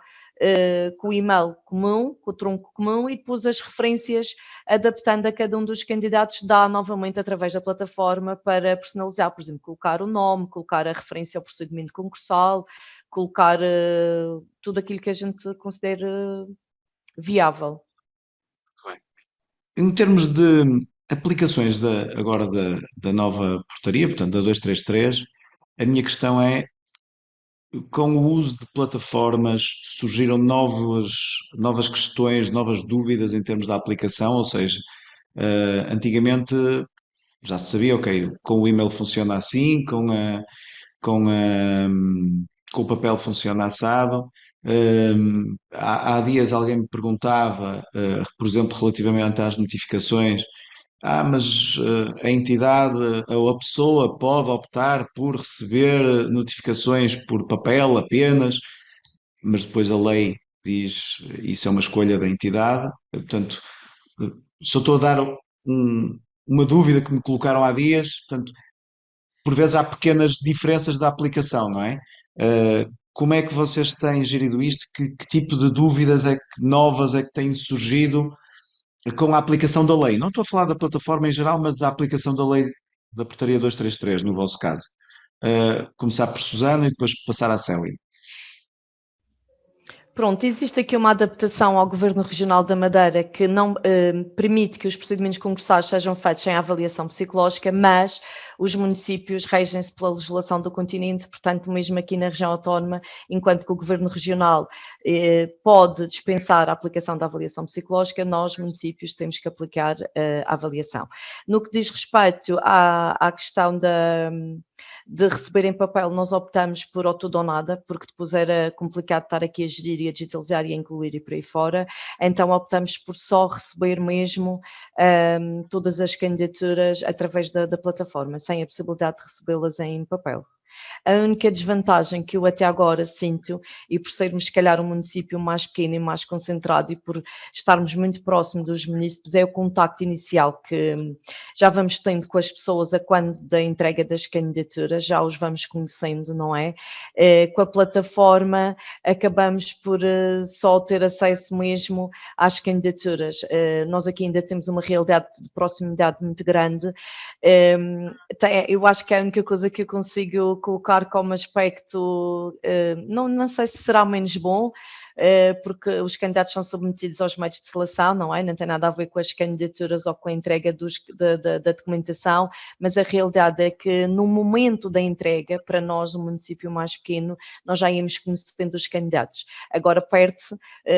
com o e-mail comum, com o tronco comum e depois as referências adaptando a cada um dos candidatos dá novamente através da plataforma para personalizar, por exemplo, colocar o nome, colocar a referência ao procedimento concursal, colocar tudo aquilo que a gente considera viável. Em termos de aplicações agora da nova portaria, portanto da 233, a minha questão é, com o uso de plataformas surgiram novas questões, novas dúvidas em termos da aplicação, ou seja, antigamente já se sabia, ok, com o e-mail funciona assim, com, a- com o papel funciona assado. Há dias alguém me perguntava, por exemplo, relativamente às notificações, mas a entidade ou a pessoa pode optar por receber notificações por papel apenas, mas depois a lei diz isso é uma escolha da entidade. Portanto, só estou a dar uma dúvida que me colocaram há dias. Portanto, por vezes há pequenas diferenças da aplicação, não é? Como é que vocês têm gerido isto? Que tipo de dúvidas novas é que têm surgido com a aplicação da lei? Não estou a falar da plataforma em geral, mas da aplicação da lei da Portaria 233, no vosso caso. Começar por Susana e depois passar à Célia. Pronto, existe aqui uma adaptação ao Governo Regional da Madeira que não permite que os procedimentos concursados sejam feitos sem avaliação psicológica, mas os municípios regem-se pela legislação do continente, portanto, mesmo aqui na região autónoma, enquanto que o Governo Regional pode dispensar a aplicação da avaliação psicológica, nós, municípios, temos que aplicar a avaliação. No que diz respeito à questão de receber em papel, nós optamos por ou tudo ou nada, porque depois era complicado estar aqui a gerir e a digitalizar e a incluir e por aí fora, então optamos por só receber mesmo todas as candidaturas através da plataforma, sem a possibilidade de recebê-las em papel. A única desvantagem que eu até agora sinto, e por sermos se calhar um município mais pequeno e mais concentrado e por estarmos muito próximo dos municípios, é o contacto inicial que já vamos tendo com as pessoas a quando da entrega das candidaturas, já os vamos conhecendo, não é? Com a plataforma acabamos por só ter acesso mesmo às candidaturas. Nós aqui ainda temos uma realidade de proximidade muito grande. Eu acho que é a única coisa que eu consigo colocar como aspecto, não sei se será menos bom, porque os candidatos são submetidos aos meios de seleção, não é? Não tem nada a ver com as candidaturas ou com a entrega da documentação, mas a realidade é que no momento da entrega, para nós, um município mais pequeno, nós já íamos conhecendo os candidatos. Agora perde-se,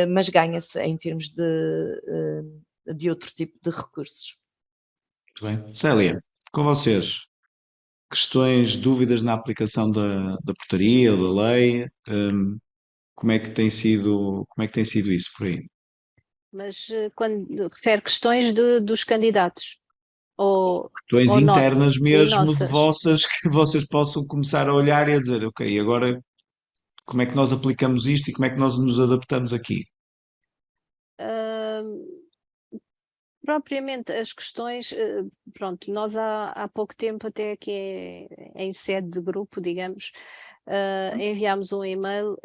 mas ganha-se em termos de outro tipo de recursos. Muito bem. Célia, com vocês, questões, dúvidas na aplicação da portaria ou da lei? Como é que tem sido isso por aí? Mas quando refere questões dos candidatos Questões ou internas nossas, e mesmo de nossas. vossas que vocês possam começar a olhar e a dizer, ok, agora como é que nós aplicamos isto e como é que nós nos adaptamos aqui? Propriamente as questões, pronto, nós há pouco tempo, até aqui em sede de grupo, digamos, enviámos um e-mail,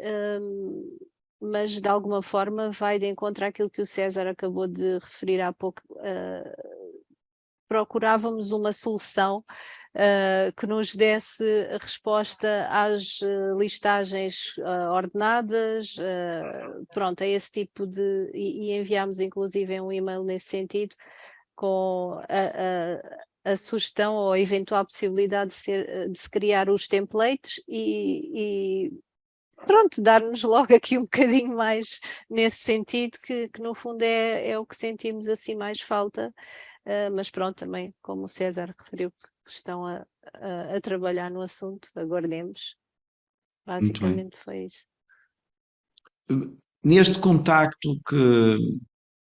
mas de alguma forma vai de encontro àquilo que o César acabou de referir há pouco. Procurávamos uma solução que nos desse resposta às listagens ordenadas, pronto, a esse tipo e enviámos inclusive um e-mail nesse sentido com a sugestão ou a eventual possibilidade de se criar os templates e pronto, dar-nos logo aqui um bocadinho mais nesse sentido, que no fundo é o que sentimos assim mais falta. Mas pronto, também, como o César referiu que estão a trabalhar no assunto, aguardemos. Muito bem. Basicamente foi isso. Neste contacto que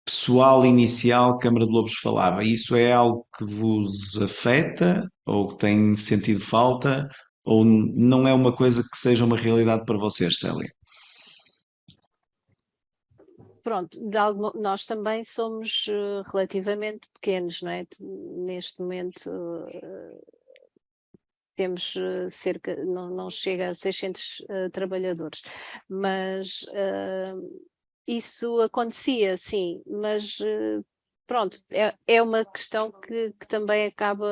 pessoal inicial Câmara de Lobos falava, isso é algo que vos afeta ou que tem sentido falta ou não é uma coisa que seja uma realidade para vocês, Célia? pronto, nós também somos relativamente pequenos, não é? Neste momento temos cerca, não chega a 600 trabalhadores, mas isso acontecia, sim, mas pronto, é uma questão que também acaba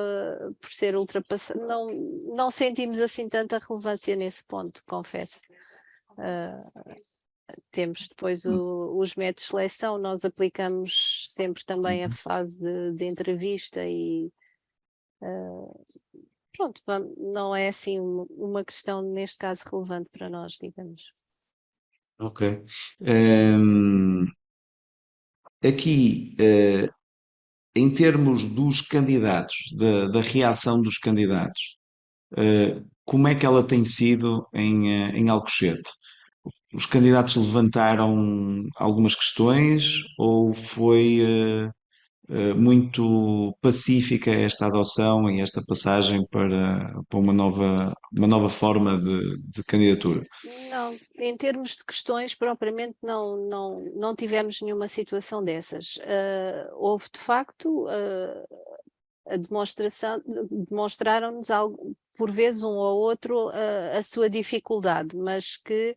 por ser ultrapassada. Não sentimos assim tanta relevância nesse ponto, confesso. Temos depois os métodos de seleção, nós aplicamos sempre também a fase de entrevista e pronto, não é assim uma questão neste caso relevante para nós, digamos. Ok. Aqui, em termos dos candidatos, da reação dos candidatos, como é que ela tem sido em Alcochete? Os candidatos levantaram algumas questões ou foi muito pacífica esta adoção e esta passagem para uma nova forma de candidatura? Não, em termos de questões propriamente não tivemos nenhuma situação dessas. Houve de facto a demonstração, demonstraram-nos algo, por vezes um ou outro a sua dificuldade, mas que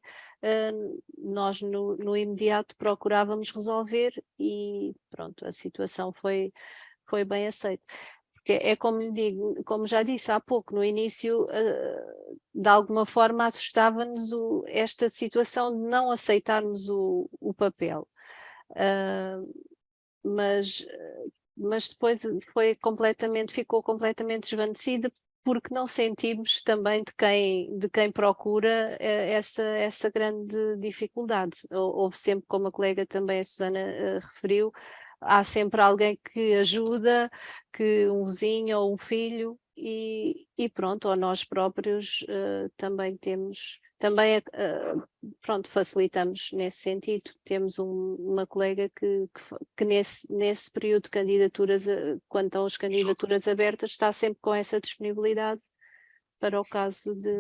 nós no imediato procurávamos resolver e pronto, a situação foi bem aceita. Porque é como lhe digo, como já disse há pouco, no início, de alguma forma assustava-nos esta situação de não aceitarmos o papel. Mas depois ficou completamente desvanecida porque não sentimos também de quem procura essa grande dificuldade. Houve sempre, como a colega também, a Susana, referiu, há sempre alguém que ajuda, que um vizinho ou um filho, e pronto, ou nós próprios também temos, também pronto, facilitamos nesse sentido. Temos uma colega que nesse período de candidaturas, quando estão as candidaturas abertas, está sempre com essa disponibilidade para o caso de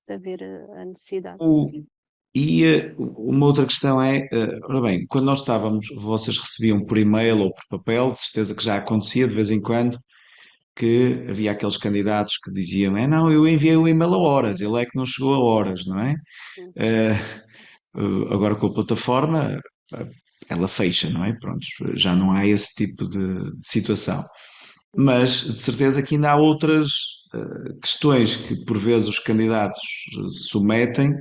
haver a necessidade. E uma outra questão é, ora bem, quando nós estávamos, vocês recebiam por e-mail ou por papel, de certeza que já acontecia de vez em quando, que havia aqueles candidatos que diziam, não, eu enviei o e-mail a horas, ele é que não chegou a horas, não é? Eh, agora com a plataforma, ela fecha, não é? Pronto, já não há esse tipo de situação. Mas de certeza que ainda há outras questões que por vezes os candidatos submetem,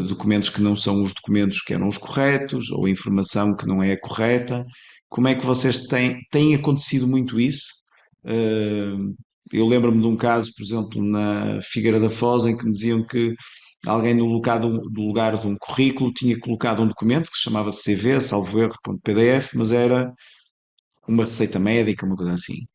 documentos que não são os documentos que eram os corretos, ou informação que não é a correta. Como é que vocês têm acontecido muito isso? Eu lembro-me de um caso, por exemplo, na Figueira da Foz, em que me diziam que alguém no lugar de um currículo tinha colocado um documento que se chamava CV, salvo erro, .pdf, mas era uma receita médica, uma coisa assim.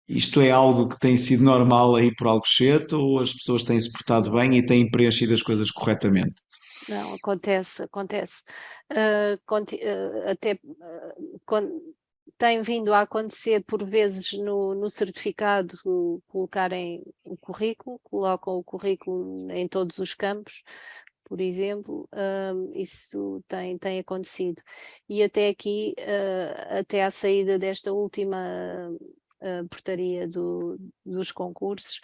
Isto é algo que tem sido normal aí por Alcochete ou as pessoas têm se portado bem e têm preenchido as coisas corretamente? Não, acontece. Até tem vindo a acontecer por vezes no certificado colocarem o currículo, colocam o currículo em todos os campos, por exemplo, isso tem acontecido. E até aqui, até à saída desta última portaria dos concursos,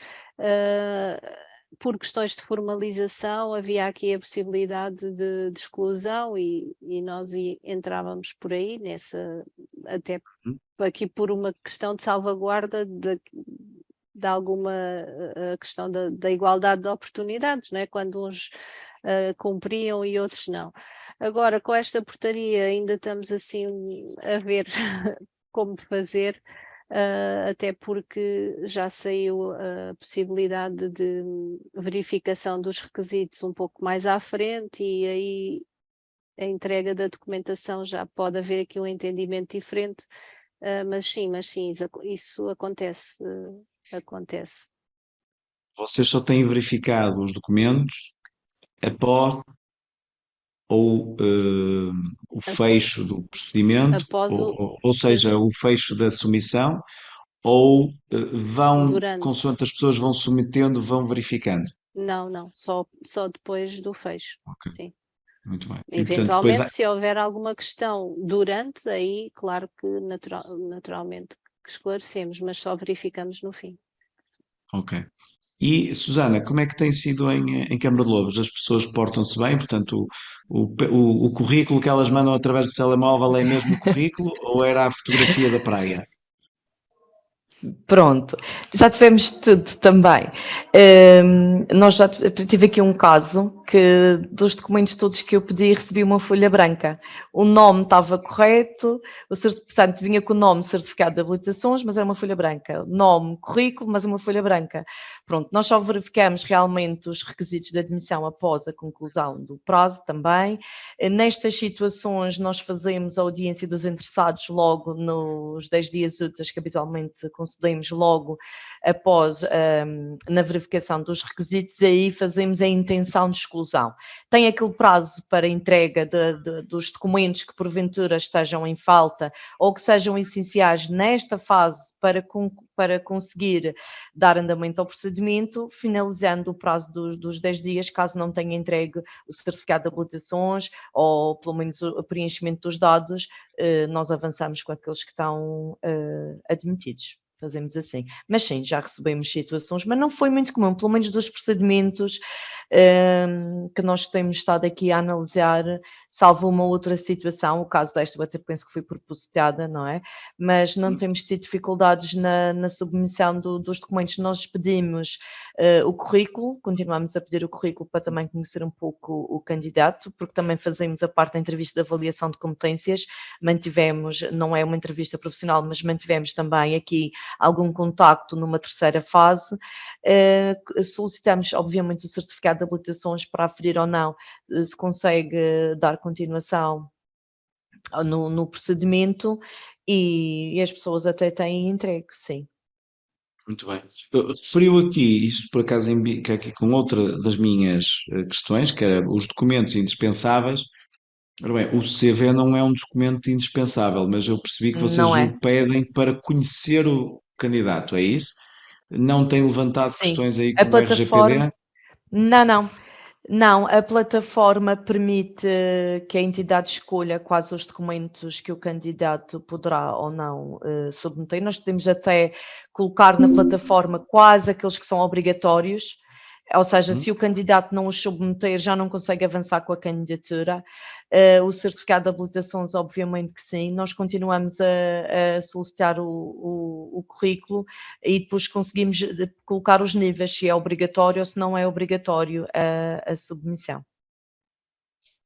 por questões de formalização, havia aqui a possibilidade de exclusão e nós entrávamos por aí, até aqui por uma questão de salvaguarda de alguma questão da igualdade de oportunidades, não é? Quando uns cumpriam e outros não. Agora, com esta portaria ainda estamos assim a ver como fazer, até porque já saiu a possibilidade de verificação dos requisitos um pouco mais à frente e aí a entrega da documentação já pode haver aqui um entendimento diferente, mas sim, isso acontece. Vocês só têm verificado os documentos após o fecho do procedimento, Após ou seja, o fecho da submissão, ou vão, durante. consoante as pessoas vão submetendo, vão verificando? Não, só depois do fecho, Ok. sim. Muito bem. E, portanto, depois Eventualmente, se houver alguma questão durante, aí, claro que naturalmente que esclarecemos, mas só verificamos no fim. ok. E, Susana, como é que tem sido em Câmara de Lobos? As pessoas portam-se bem? Portanto, o currículo que elas mandam através do telemóvel é mesmo o currículo ou era a fotografia da praia? Pronto, já tivemos tudo também. Nós já tive aqui um caso que dos documentos todos que eu pedi recebi uma folha branca. O nome estava correto, portanto vinha com o nome certificado de habilitações, mas era uma folha branca. Nome, currículo, mas uma folha branca. Pronto, nós só verificamos realmente os requisitos de admissão após a conclusão do prazo também. Nestas situações nós fazemos a audiência dos interessados logo nos 10 dias úteis que habitualmente concedemos logo após na verificação dos requisitos, e aí fazemos a intenção de exclusão. Tem aquele prazo para entrega dos documentos que porventura estejam em falta ou que sejam essenciais nesta fase para conseguir dar andamento ao procedimento, finalizando o prazo dos 10 dias, caso não tenha entregue o certificado de habilitações ou pelo menos o preenchimento dos dados, nós avançamos com aqueles que estão admitidos. Fazemos assim. Mas sim, já recebemos situações, mas não foi muito comum, pelo menos dos procedimentos que nós temos estado aqui a analisar, salvo uma outra situação, o caso desta eu até penso que foi propositada, não é? Mas não temos tido dificuldades na submissão dos documentos. Nós pedimos o currículo, continuamos a pedir o currículo para também conhecer um pouco o candidato, porque também fazemos a parte da entrevista de avaliação de competências, mantivemos, não é uma entrevista profissional, mas mantivemos também aqui algum contacto numa terceira fase. Solicitamos, obviamente, o certificado de habilitações para aferir ou não se consegue dar continuação no procedimento e as pessoas até têm entregue, sim. Muito bem. Referiu aqui, isto por acaso que aqui com outra das minhas questões, que era os documentos indispensáveis. Ora bem, o CV não é um documento indispensável, mas eu percebi que vocês Não o é? pedem para conhecer o candidato, é isso? Não tem levantado Sim. questões aí A com o plataforma. RGPD? Não. Não, a plataforma permite que a entidade escolha quais os documentos que o candidato poderá ou não submeter. Nós podemos até colocar na plataforma quais aqueles que são obrigatórios, ou seja, Hum? se o candidato não os submeter, já não consegue avançar com a candidatura. O certificado de habilitações, obviamente que sim. Nós continuamos a solicitar o currículo e depois conseguimos colocar os níveis, se é obrigatório ou se não é obrigatório a submissão.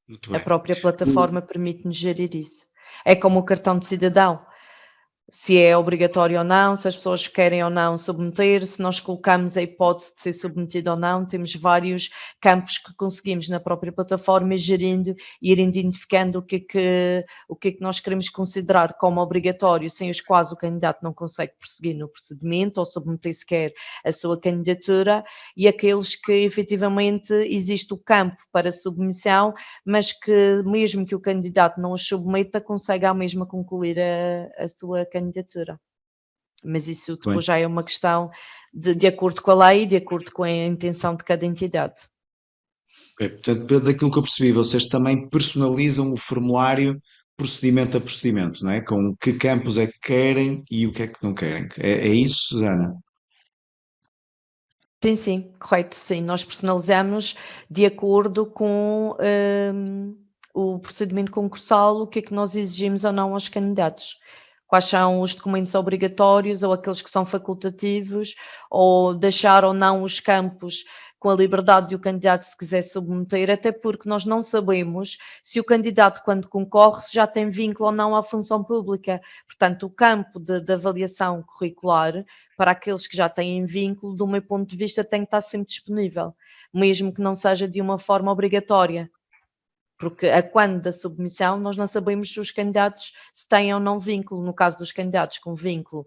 Muito A bem. própria plataforma permite-nos gerir isso. É como o cartão de cidadão. Se é obrigatório ou não, se as pessoas querem ou não submeter, se nós colocamos a hipótese de ser submetido ou não, temos vários campos que conseguimos na própria plataforma ir gerindo e ir identificando o que é que nós queremos considerar como obrigatório, sem os quais o candidato não consegue prosseguir no procedimento ou submeter sequer a sua candidatura, e aqueles que efetivamente existe o campo para submissão, mas que mesmo que o candidato não os submeta, consegue à mesma concluir a sua candidatura. Mas isso Muito bem. depois já é uma questão de acordo com a lei e de acordo com a intenção de cada entidade. Ok. Portanto, daquilo que eu percebi, vocês também personalizam o formulário procedimento a procedimento, não é? Com que campos é que querem e o que é que não querem. É isso, Susana? Sim, correto, sim. Nós personalizamos de acordo com o procedimento concursal, o que é que nós exigimos ou não aos candidatos. Quais são os documentos obrigatórios ou aqueles que são facultativos, ou deixar ou não os campos com a liberdade de o candidato se quiser submeter, até porque nós não sabemos se o candidato, quando concorre, já tem vínculo ou não à função pública. Portanto, o campo de avaliação curricular para aqueles que já têm vínculo, do meu ponto de vista, tem que estar sempre disponível, mesmo que não seja de uma forma obrigatória. Porque a quando da submissão nós não sabemos se os candidatos se têm ou não vínculo. No caso dos candidatos com vínculo,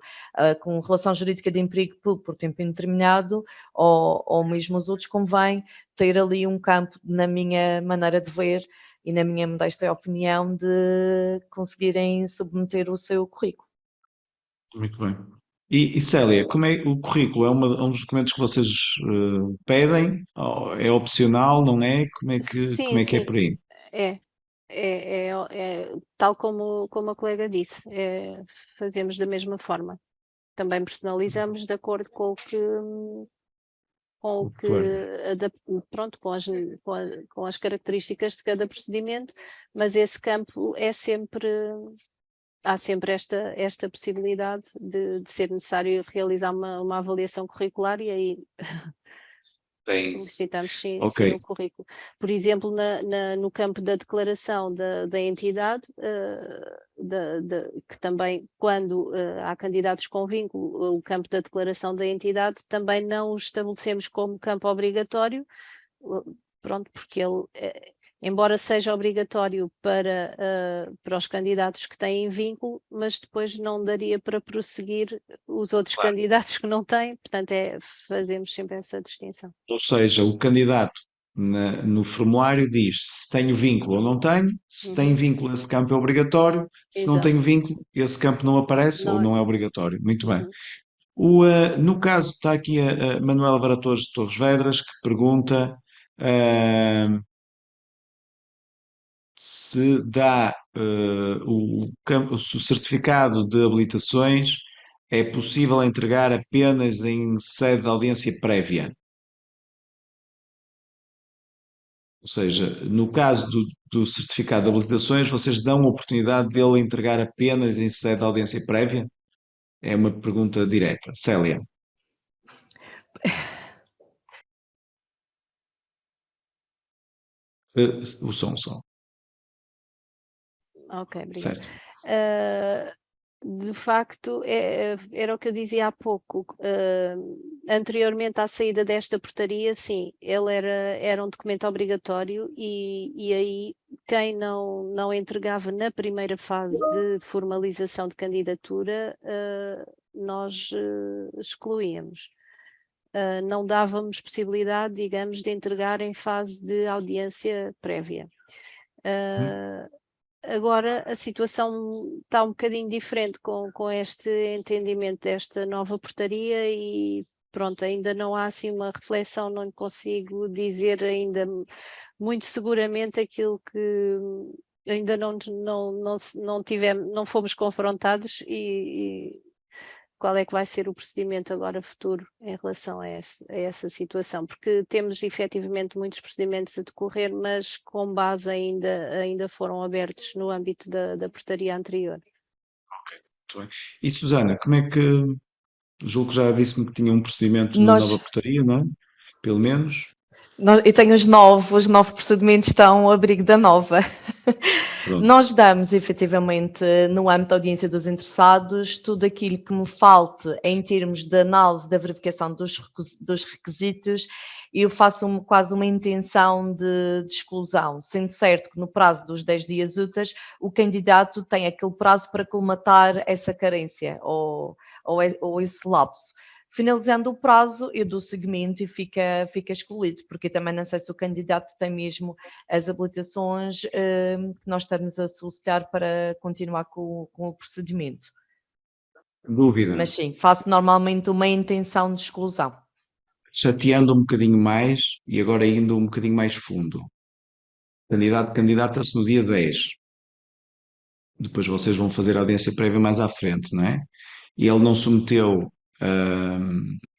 com relação jurídica de emprego por tempo indeterminado, ou mesmo os outros, convém ter ali um campo, na minha maneira de ver e na minha modesta opinião, de conseguirem submeter o seu currículo. Muito bem. E Célia, como é o currículo? É um dos documentos que vocês pedem? Ou é opcional, não é? Como é Sim, que é sim. por aí? Tal como a colega disse, fazemos da mesma forma. Também personalizamos de acordo com o que pronto, com as características de cada procedimento, mas esse campo há sempre esta possibilidade de ser necessário realizar uma avaliação curricular e aí solicitamos sim o currículo. Por exemplo, no campo da declaração da entidade, que também, quando há candidatos com vínculo, o campo da declaração da entidade também não o estabelecemos como campo obrigatório, pronto, porque ele, embora seja obrigatório para os candidatos que têm vínculo, mas depois não daria para prosseguir os outros candidatos que não têm, portanto fazemos sempre essa distinção. Ou seja, o candidato no formulário diz se tenho vínculo ou não tenho, se tem vínculo esse campo é obrigatório, se não tenho vínculo esse campo não aparece ou não é obrigatório. Muito bem. No caso está aqui a Manuela Varatores de Torres Vedras que pergunta se dá o certificado de habilitações é possível entregar apenas em sede de audiência prévia. Ou seja, no caso do certificado de habilitações, vocês dão a oportunidade dele entregar apenas em sede de audiência prévia? É uma pergunta direta. Célia. O som. Ok, obrigada. Certo. De facto, era o que eu dizia há pouco. Anteriormente à saída desta portaria, sim, ele era um documento obrigatório e aí quem não entregava na primeira fase de formalização de candidatura, nós excluíamos. Não dávamos possibilidade, digamos, de entregar em fase de audiência prévia. Agora a situação está um bocadinho diferente com este entendimento desta nova portaria e pronto, ainda não há assim uma reflexão, não consigo dizer ainda muito seguramente aquilo que ainda não fomos confrontados e qual é que vai ser o procedimento agora futuro em relação a essa situação, porque temos efetivamente muitos procedimentos a decorrer, mas com base ainda foram abertos no âmbito da portaria anterior. Ok, muito bem. E Susana, como é que, julgo que já disse-me que tinha um procedimento na nova portaria, não é? Pelo menos. Eu tenho os nove procedimentos estão ao abrigo da nova. Pronto. Nós damos, efetivamente, no âmbito da audiência dos interessados, tudo aquilo que me falte em termos de análise da verificação dos requisitos, e eu faço quase uma intenção de exclusão, sendo certo que no prazo dos 10 dias úteis, o candidato tem aquele prazo para colmatar essa carência ou esse lapso. Finalizando o prazo, eu dou seguimento e fica excluído, porque também não sei se o candidato tem mesmo as habilitações que nós estamos a solicitar para continuar com o procedimento. Dúvida. Mas sim, faço normalmente uma intenção de exclusão. Chateando um bocadinho mais e agora indo um bocadinho mais fundo. Candidata-se no dia 10. Depois vocês vão fazer a audiência prévia mais à frente, não é? E ele não submeteu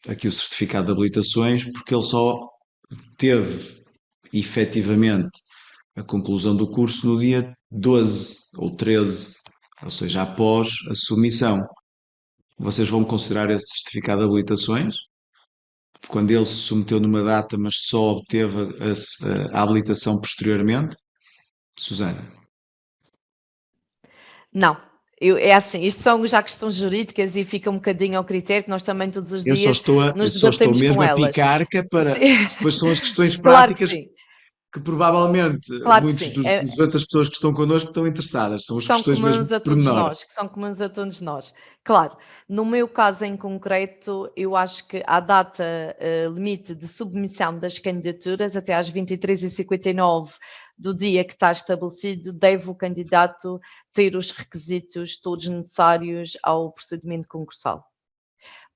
aqui o certificado de habilitações porque ele só teve efetivamente a conclusão do curso no dia 12 ou 13, ou seja, após a submissão. Vocês vão considerar esse certificado de habilitações? Quando ele se submeteu numa data, mas só obteve a habilitação posteriormente? Susana? Não. É assim, isto são já questões jurídicas e fica um bocadinho ao critério que nós também todos os dias nos debatemos mesmo com a elas. picar-ca para... Depois são as questões Claro práticas que sim. que provavelmente Claro que muitos sim. das outras pessoas que estão connosco estão interessadas. São as São questões mesmo comuns a todos pormenor. nós, que são comuns a todos nós. Claro, no meu caso em concreto, eu acho que a data limite de submissão das candidaturas, até às 23h59 do dia que está estabelecido, deve o candidato ter os requisitos todos necessários ao procedimento concursal.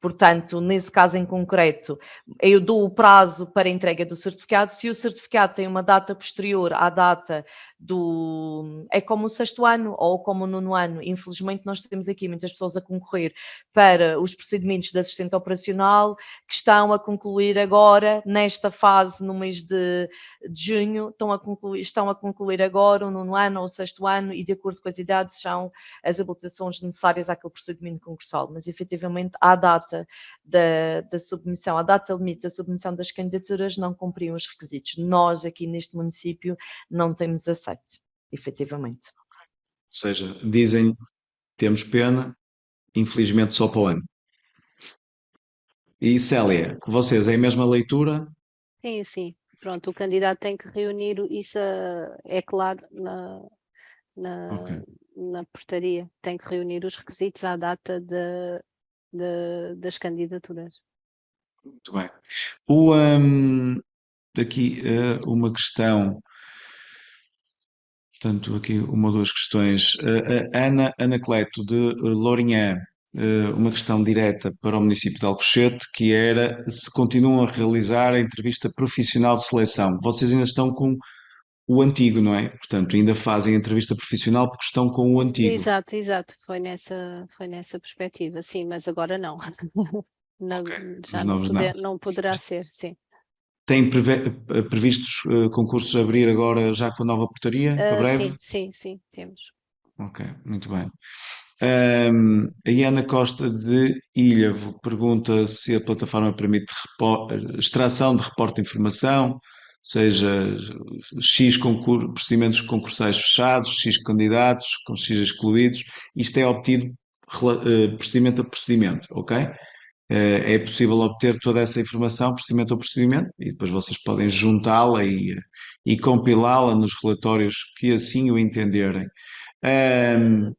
Portanto, nesse caso em concreto, eu dou o prazo para a entrega do certificado. Se o certificado tem uma data posterior à data do... É como o 6º ano ou como o 9º ano. Infelizmente, nós temos aqui muitas pessoas a concorrer para os procedimentos de assistente operacional que estão a concluir agora, nesta fase, no mês de junho, estão a concluir agora o 9º ano ou o 6º ano e, de acordo com as idades, são as habilitações necessárias àquele procedimento concursal. Mas, efetivamente, à data da submissão, a data limite da submissão das candidaturas não cumpriam os requisitos. Nós aqui neste município não temos aceite, efetivamente. Ou seja, dizem, temos pena, infelizmente só para o ano. E Célia, com vocês é a mesma leitura? Sim, sim. Pronto, o candidato tem que reunir, isso é claro Ok. na portaria, tem que reunir os requisitos à data das candidaturas. Muito bem. Aqui uma questão, portanto, aqui uma ou duas questões. Ana Cleto, de Lourinhã, uma questão direta para o município de Alcochete, que era se continuam a realizar a entrevista profissional de seleção. Vocês ainda estão com o antigo, não é? Portanto, ainda fazem a entrevista profissional porque estão com o antigo. Exato, foi nessa perspectiva, sim, mas agora não. Ok, Já os novos não. não poderá ser, sim. Têm previstos concursos a abrir agora já com a nova portaria, para breve? Sim, temos. Ok, muito bem. A Iana Costa de Ilhavo pergunta se a plataforma permite extração de reporte de informação, ou seja, X procedimentos concursais fechados, X candidatos, com X excluídos. Isto é obtido procedimento a procedimento, ok? É possível obter toda essa informação, procedimento a procedimento, e depois vocês podem juntá-la e compilá-la nos relatórios que assim o entenderem.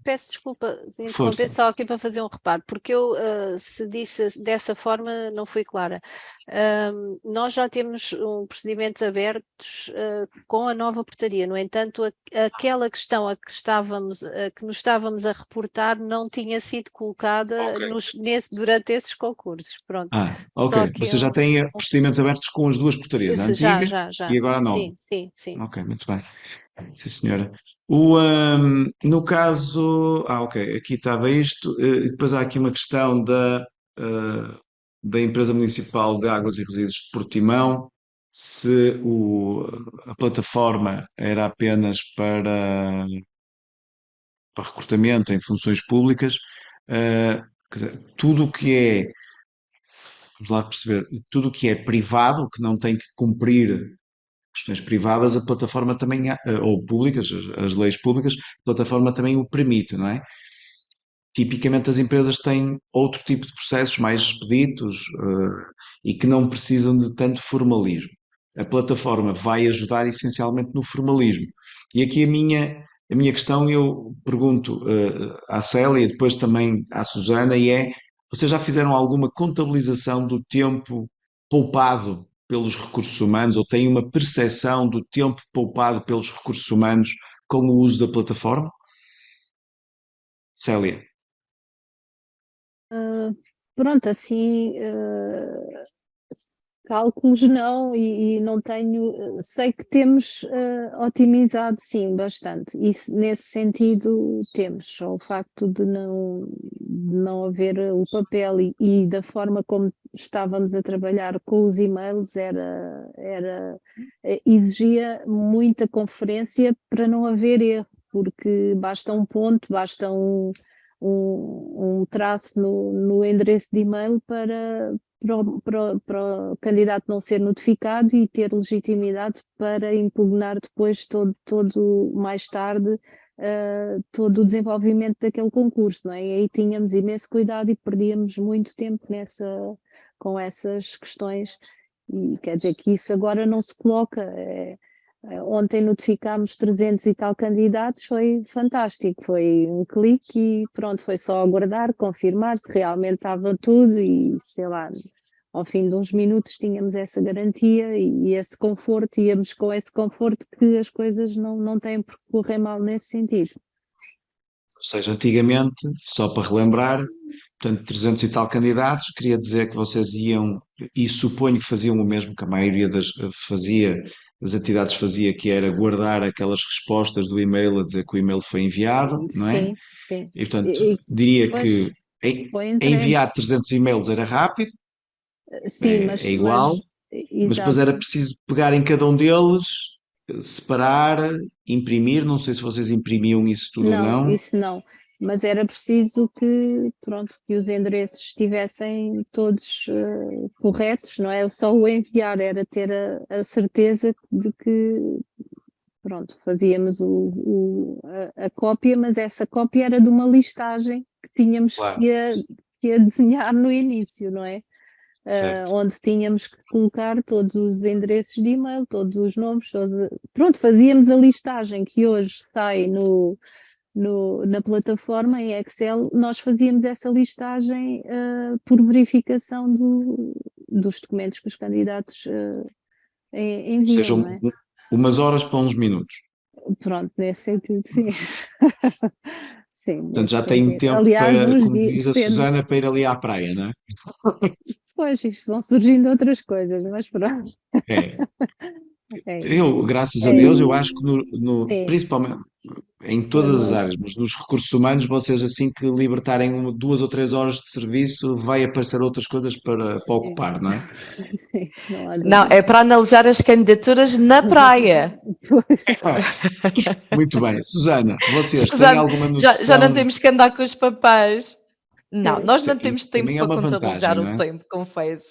Peço desculpa de Força. interromper só aqui para fazer um reparo, porque eu, se disse dessa forma, não fui clara. Nós já temos procedimentos abertos com a nova portaria, no entanto, aquela questão a que nos estávamos a reportar não tinha sido colocada durante esses concursos. Pronto. Ok. Só que Vocês já têm procedimentos abertos com as duas portarias, a antiga já. e agora a nova. Sim. Ok, muito bem. Sim, senhora. No caso. Ok, aqui estava isto. E depois há aqui uma questão da Empresa Municipal de Águas e Resíduos de Portimão, se a plataforma era apenas para recrutamento em funções públicas. Quer dizer, tudo o que é. Vamos lá perceber, tudo o que é privado, que não tem que cumprir questões privadas, a plataforma também, ou públicas, as leis públicas, a plataforma também o permite, não é? Tipicamente as empresas têm outro tipo de processos mais expeditos e que não precisam de tanto formalismo. A plataforma vai ajudar essencialmente no formalismo. E aqui a minha questão, eu pergunto à Célia e depois também à Susana, e é, vocês já fizeram alguma contabilização do tempo poupado pelos recursos humanos ou têm uma percepção do tempo poupado pelos recursos humanos com o uso da plataforma? Célia. Pronto, assim, cálculos não, e não tenho, sei que temos otimizado sim bastante, isso nesse sentido temos, só o facto de não haver o papel e da forma como estávamos a trabalhar com os e-mails exigia muita conferência para não haver erro, porque basta um ponto, basta um traço no endereço de e-mail para o candidato não ser notificado e ter legitimidade para impugnar depois todo mais tarde todo o desenvolvimento daquele concurso, não é? E aí tínhamos imenso cuidado e perdíamos muito tempo com essas questões, e quer dizer que isso agora não se coloca. Ontem notificámos 300 e tal candidatos, foi fantástico, foi um clique e pronto, foi só aguardar, confirmar se realmente estava tudo e sei lá, ao fim de uns minutos tínhamos essa garantia e esse conforto, íamos com esse conforto que as coisas não têm por que correr mal nesse sentido. Ou seja, antigamente, só para relembrar, portanto, 300 e tal candidatos, queria dizer que vocês iam, e suponho que faziam o mesmo que a maioria das entidades fazia, que era guardar aquelas respostas do e-mail a dizer que o e-mail foi enviado, não é? Sim, sim. E, portanto, diria Pois que foi enviar 300 e-mails era rápido, sim, é igual, mas depois era exato. preciso pegar em cada um deles, separar, imprimir, não sei se vocês imprimiam isso tudo ou Não, não. isso não. Mas era preciso que, pronto, que os endereços estivessem todos corretos, não é? Só o enviar era ter a certeza de que, pronto, fazíamos a cópia, mas essa cópia era de uma listagem que tínhamos Claro, que ia desenhar no início, não é? certo. Onde tínhamos que colocar todos os endereços de e-mail, todos os nomes, pronto, fazíamos a listagem que hoje sai na plataforma em Excel, nós fazíamos essa listagem por verificação dos documentos que os candidatos Ou seja, enviam, não é? umas horas para uns minutos. Pronto, nesse sentido, sim. Sim, Portanto, nesse já tem sentido. tempo Aliás, para, uns como dias, diz a depende. Susana, para ir ali à praia, não é? Pois, isto vão surgindo outras coisas, mas pronto. É. É Eu, isso. graças a É Deus, eu isso. acho que Sim, principalmente em é todas as muito. áreas, mas nos recursos humanos, vocês assim que libertarem 2 ou 3 horas de serviço, vai aparecer outras coisas para Sim, ocupar, não é? sim, não há Não, é dúvidas. para analisar as candidaturas na praia. Muito bem. Susana, vocês têm Escusando, alguma já não noção? temos que andar com os papéis. Não, nós não temos Isso tempo também é para uma vantagem, contabilizar o não é? tempo, confesso.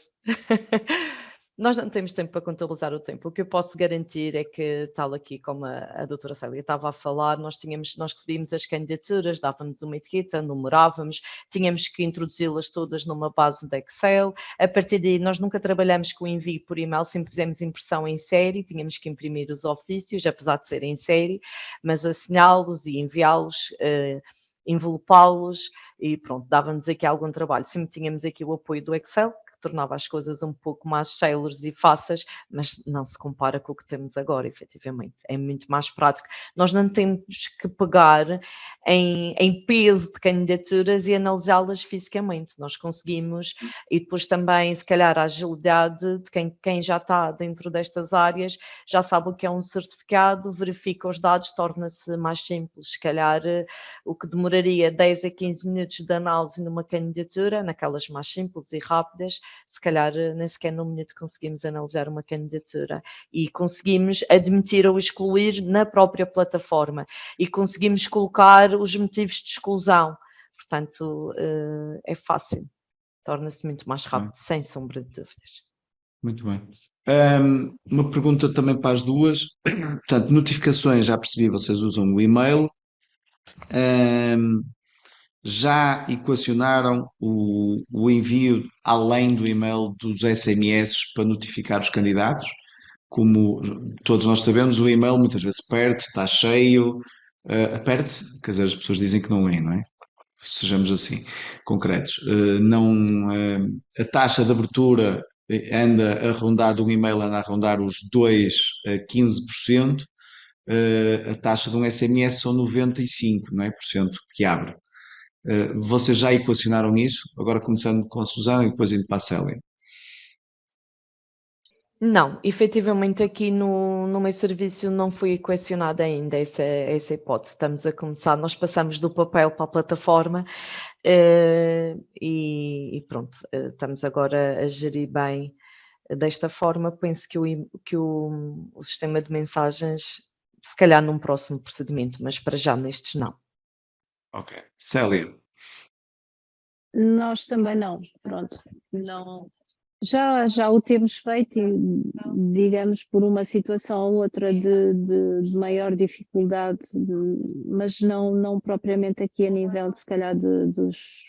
Nós não temos tempo para contabilizar o tempo. O que eu posso garantir é que, tal aqui como a doutora Célia estava a falar, nós recebíamos as candidaturas, dávamos uma etiqueta, numerávamos, tínhamos que introduzi-las todas numa base de Excel. A partir daí, nós nunca trabalhamos com envio por e-mail, sempre fizemos impressão em série, tínhamos que imprimir os ofícios, apesar de serem em série, mas assiná-los e enviá-los, envelopá-los e pronto, dava-nos aqui algum trabalho. Sempre tínhamos aqui o apoio do Excel, que tornava as coisas um pouco mais céleres e fáceis, mas não se compara com o que temos agora, efetivamente. É muito mais prático. Nós não temos que pegar em peso de candidaturas e analisá-las fisicamente. Nós conseguimos, e depois também, se calhar, a agilidade de quem já está dentro destas áreas, já sabe o que é um certificado, verifica os dados, torna-se mais simples. Se calhar, o que demoraria 10 a 15 minutos de análise numa candidatura, naquelas mais simples e rápidas, se calhar nem sequer num minuto conseguimos analisar uma candidatura e conseguimos admitir ou excluir na própria plataforma e conseguimos colocar os motivos de exclusão. Portanto, é fácil, torna-se muito mais rápido, sem sombra de dúvidas. Muito bem. Uma pergunta também para as duas. Portanto, notificações, já percebi, vocês usam o e-mail. Ahm, já equacionaram o envio, além do e-mail, dos SMS para notificar os candidatos? Como todos nós sabemos, o e-mail muitas vezes perde-se, está cheio, perde-se, quer dizer, as pessoas dizem que não leem, não é? Sejamos assim, concretos. Não, a taxa de abertura anda a rondar, de um e-mail anda a rondar os 2 a 15%, a taxa de um SMS são 95%, não é, por cento que abre. Vocês já equacionaram isso? Agora começando com a Susana e depois indo para a Célia. Não, efetivamente aqui no meu serviço não foi equacionada ainda essa hipótese. Estamos a começar, nós passamos do papel para a plataforma e pronto, estamos agora a gerir bem desta forma. Penso que o sistema de mensagens, se calhar num próximo procedimento, mas para já nestes não. Ok. Célia, Nós também não, pronto, não. Já o temos feito e, digamos, por uma situação ou outra de maior dificuldade, mas não propriamente aqui a nível, se calhar, dos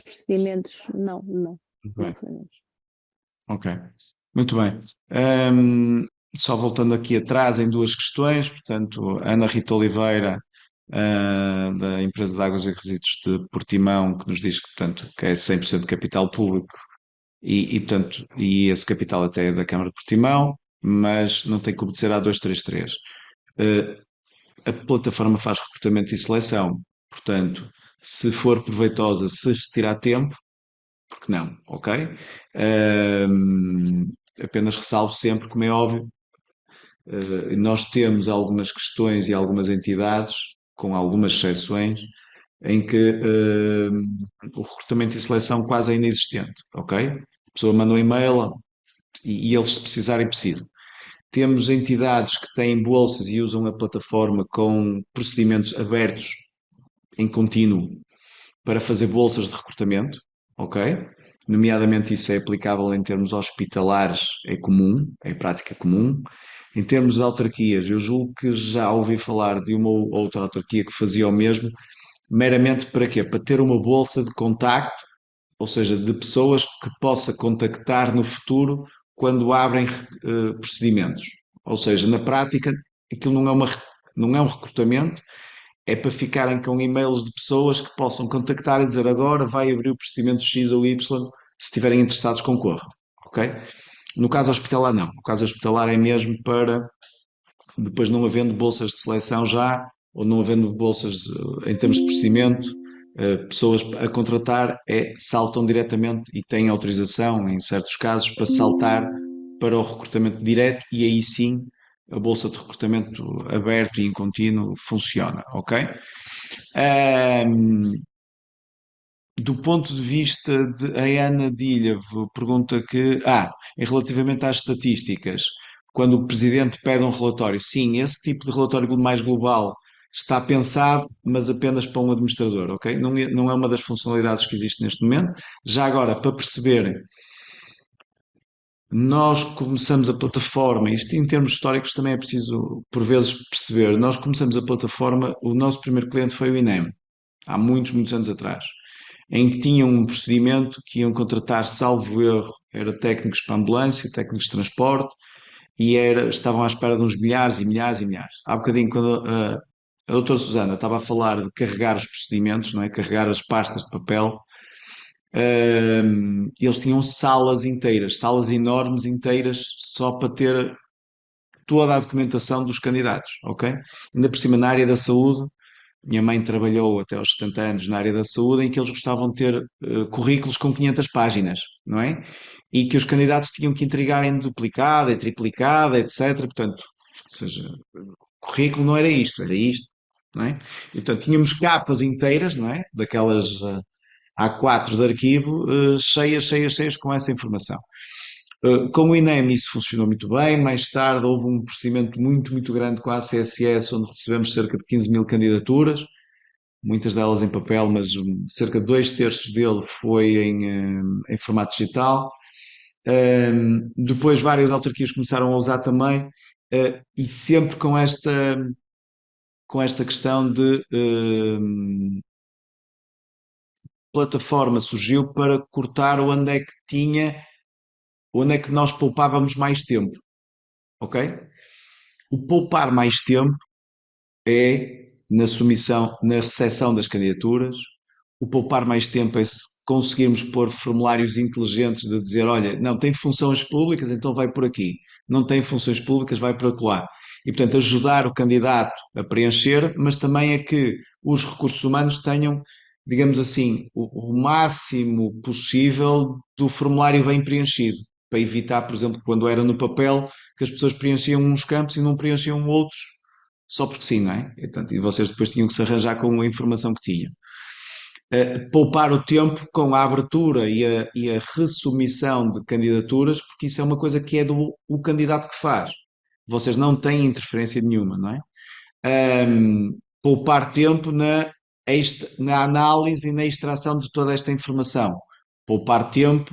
procedimentos, não bem. fazemos. Ok, muito bem. Só voltando aqui atrás em duas questões, portanto, Ana Rita Oliveira, da empresa de Águas e Resíduos de Portimão, que nos diz que, portanto, que é 100% de capital público portanto, e esse capital até é da Câmara de Portimão, mas não tem que obedecer à 233. A plataforma faz recrutamento e seleção, portanto, se for proveitosa, se retirar tempo, porque não, ok? Apenas ressalvo sempre, como é óbvio, nós temos algumas questões e algumas entidades, com algumas exceções, em que o recrutamento e seleção quase é inexistente, ok? A pessoa manda um e-mail e eles, se precisarem, precisam. Temos entidades que têm bolsas e usam a plataforma com procedimentos abertos em contínuo para fazer bolsas de recrutamento, ok? Nomeadamente isso é aplicável em termos hospitalares, é comum, é prática comum. Em termos de autarquias, eu julgo que já ouvi falar de uma ou outra autarquia que fazia o mesmo, meramente para quê? Para ter uma bolsa de contacto, ou seja, de pessoas que possa contactar no futuro quando abrem procedimentos. Ou seja, na prática, aquilo não é um recrutamento, é para ficarem com e-mails de pessoas que possam contactar e dizer agora vai abrir o procedimento X ou Y, se estiverem interessados concorram, ok? No caso hospitalar não, no caso hospitalar é mesmo para depois não havendo bolsas de seleção já, ou não havendo bolsas em termos de procedimento, pessoas a contratar saltam diretamente e têm autorização, em certos casos, para saltar para o recrutamento direto e aí sim a bolsa de recrutamento aberto e em contínuo funciona, ok? Do ponto de vista de a Ana Dílhavo pergunta que, relativamente às estatísticas, quando o presidente pede um relatório, sim, esse tipo de relatório mais global está pensado, mas apenas para um administrador, ok? Não é uma das funcionalidades que existe neste momento. Já agora, para perceberem, nós começamos a plataforma, isto em termos históricos também é preciso, por vezes, perceber, nós começamos a plataforma, o nosso primeiro cliente foi o INEM, há muitos, muitos anos atrás, em que tinham um procedimento que iam contratar, salvo erro, era técnicos para ambulância, técnicos de transporte, e estavam à espera de uns milhares e milhares e milhares. Há bocadinho, quando a doutora Susana estava a falar de carregar os procedimentos, não é? Carregar as pastas de papel, eles tinham salas inteiras, salas enormes inteiras, só para ter toda a documentação dos candidatos, ok? Ainda por cima, na área da saúde, minha mãe trabalhou até aos 70 anos na área da saúde, em que eles gostavam de ter currículos com 500 páginas, não é? E que os candidatos tinham que entregar em duplicada, em triplicada, etc. Portanto, ou seja, o currículo não era isto, não é? E, portanto, tínhamos capas inteiras, não é? Daquelas A4 de arquivo, cheias, cheias, cheias com essa informação. Com o INEM isso funcionou muito bem, mais tarde houve um procedimento muito, muito grande com a ACSS, onde recebemos cerca de 15 mil candidaturas, muitas delas em papel, mas cerca de 2/3 dele foi em formato digital. Depois várias autarquias começaram a usar também, e sempre com esta questão de plataforma surgiu para cortar onde é que nós poupávamos mais tempo, ok? O poupar mais tempo é na submissão, na recepção das candidaturas. O poupar mais tempo é se conseguirmos pôr formulários inteligentes de dizer, olha, não, tem funções públicas, então vai por aqui. Não tem funções públicas, vai por acolá. E, portanto, ajudar o candidato a preencher, mas também é que os recursos humanos tenham, digamos assim, o máximo possível do formulário bem preenchido, para evitar, por exemplo, quando era no papel, que as pessoas preenchiam uns campos e não preenchiam outros, só porque sim, não é? E, portanto, e vocês depois tinham que se arranjar com a informação que tinham. Poupar o tempo com a abertura e a resubmissão de candidaturas, porque isso é uma coisa que é do o candidato que faz. Vocês não têm interferência nenhuma, não é? Poupar tempo na análise e na extração de toda esta informação. Poupar tempo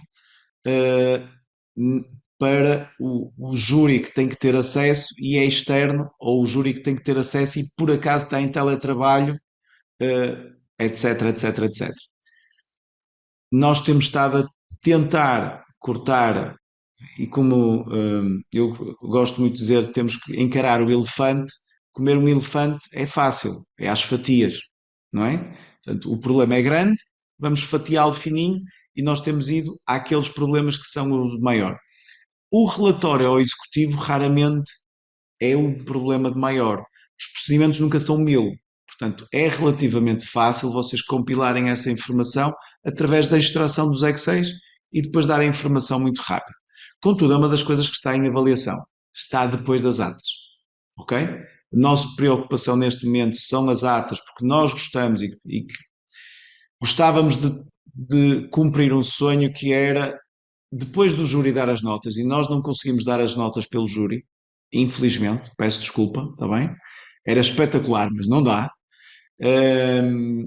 para o júri que tem que ter acesso e é externo, ou o júri que tem que ter acesso e por acaso está em teletrabalho, etc, etc, etc. Nós temos estado a tentar cortar, e como eu gosto muito de dizer, temos que encarar o elefante. Comer um elefante é fácil, é às fatias, não é? Portanto, o problema é grande, vamos fatiá-lo fininho e nós temos ido àqueles problemas que são os maiores. O relatório ao executivo raramente é o problema de maior. Os procedimentos nunca são 1000. Portanto, é relativamente fácil vocês compilarem essa informação através da extração dos Excels e depois darem a informação muito rápido. Contudo, é uma das coisas que está em avaliação. Está depois das atas. Ok? A nossa preocupação neste momento são as atas, porque nós gostamos e que gostávamos de cumprir um sonho que era, depois do júri dar as notas, e nós não conseguimos dar as notas pelo júri, infelizmente, peço desculpa, está bem? Era espetacular, mas não dá.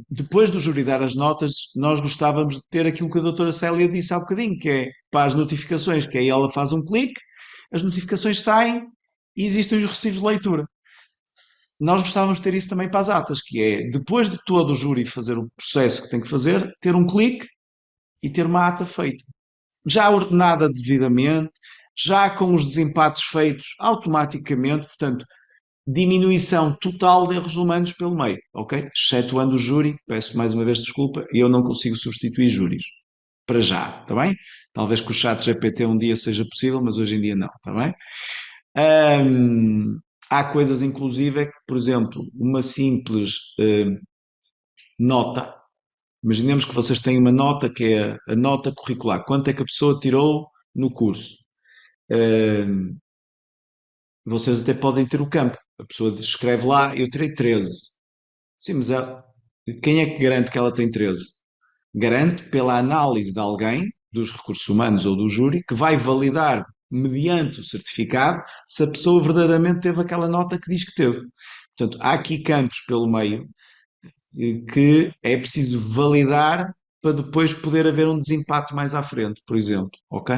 Depois do júri dar as notas, nós gostávamos de ter aquilo que a doutora Célia disse há bocadinho, que é para as notificações, que aí ela faz um clique, as notificações saem e existem os recibos de leitura. Nós gostávamos de ter isso também para as atas, que é, depois de todo o júri fazer o processo que tem que fazer, ter um clique e ter uma ata feita. Já ordenada devidamente, já com os desempates feitos automaticamente, portanto, diminuição total de erros humanos pelo meio, ok? Excetuando o júri, peço mais uma vez desculpa, eu não consigo substituir júris. Para já, está bem? Talvez com o chat GPT um dia seja possível, mas hoje em dia não, está bem? Há coisas, inclusive, que, por exemplo, uma simples nota. Imaginemos que vocês têm uma nota que é a nota curricular. Quanto é que a pessoa tirou no curso? Vocês até podem ter o campo. A pessoa escreve lá, eu tirei 13. Sim, mas quem é que garante que ela tem 13? Garante pela análise de alguém, dos recursos humanos ou do júri, que vai validar, mediante o certificado, se a pessoa verdadeiramente teve aquela nota que diz que teve. Portanto, há aqui campos pelo meio que é preciso validar para depois poder haver um desempate mais à frente, por exemplo, ok?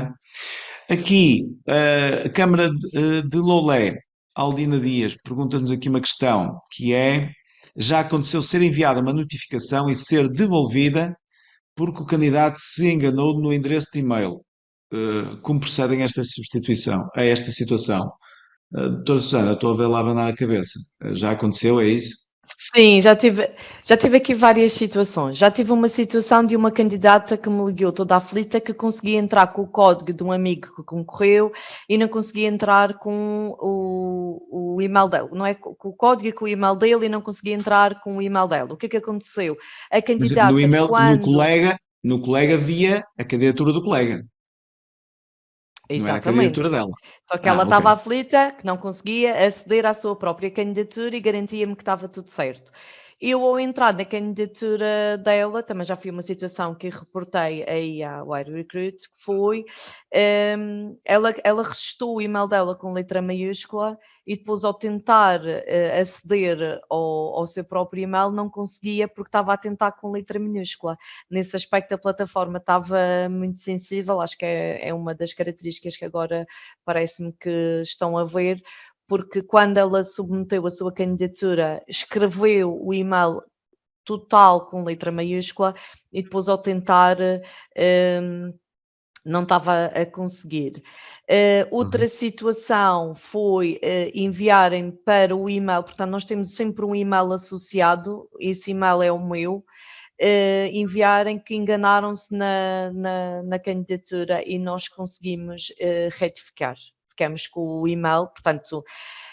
Aqui, a Câmara de Loulé, Aldina Dias, pergunta-nos aqui uma questão, que é, já aconteceu ser enviada uma notificação e ser devolvida porque o candidato se enganou no endereço de e-mail. Como procedem a esta substituição, a esta situação? Doutora Susana, estou a ver lá abanar a cabeça. Já aconteceu, é isso? Sim, já tive aqui várias situações. Já tive uma situação de uma candidata que me ligou toda aflita que conseguia entrar com o código de um amigo que concorreu e não conseguia entrar com o e-mail dele. Não é com o código e com o e-mail dele e não conseguia entrar com o e-mail dela. O que é que aconteceu? A Mas candidata, no e-mail, quando... no colega via a candidatura do colega. Não era a Exatamente. candidatura dela. Só que ela ok. estava aflita, que não conseguia aceder à sua própria candidatura e garantia-me que estava tudo certo. Eu, ao entrar na candidatura dela, também já foi uma situação que reportei aí à Wire Recruit, que foi, ela registou o e-mail dela com letra maiúscula e depois ao tentar aceder ao seu próprio e-mail não conseguia porque estava a tentar com letra minúscula. Nesse aspecto a plataforma estava muito sensível, acho que é uma das características que agora parece-me que estão a ver, porque quando ela submeteu a sua candidatura, escreveu o e-mail total com letra maiúscula e depois ao tentar não estava a conseguir. Outra situação foi enviarem para o e-mail, portanto nós temos sempre um e-mail associado, esse e-mail é o meu, enviarem que enganaram-se na candidatura e nós conseguimos retificar. Ficamos com o e-mail, portanto,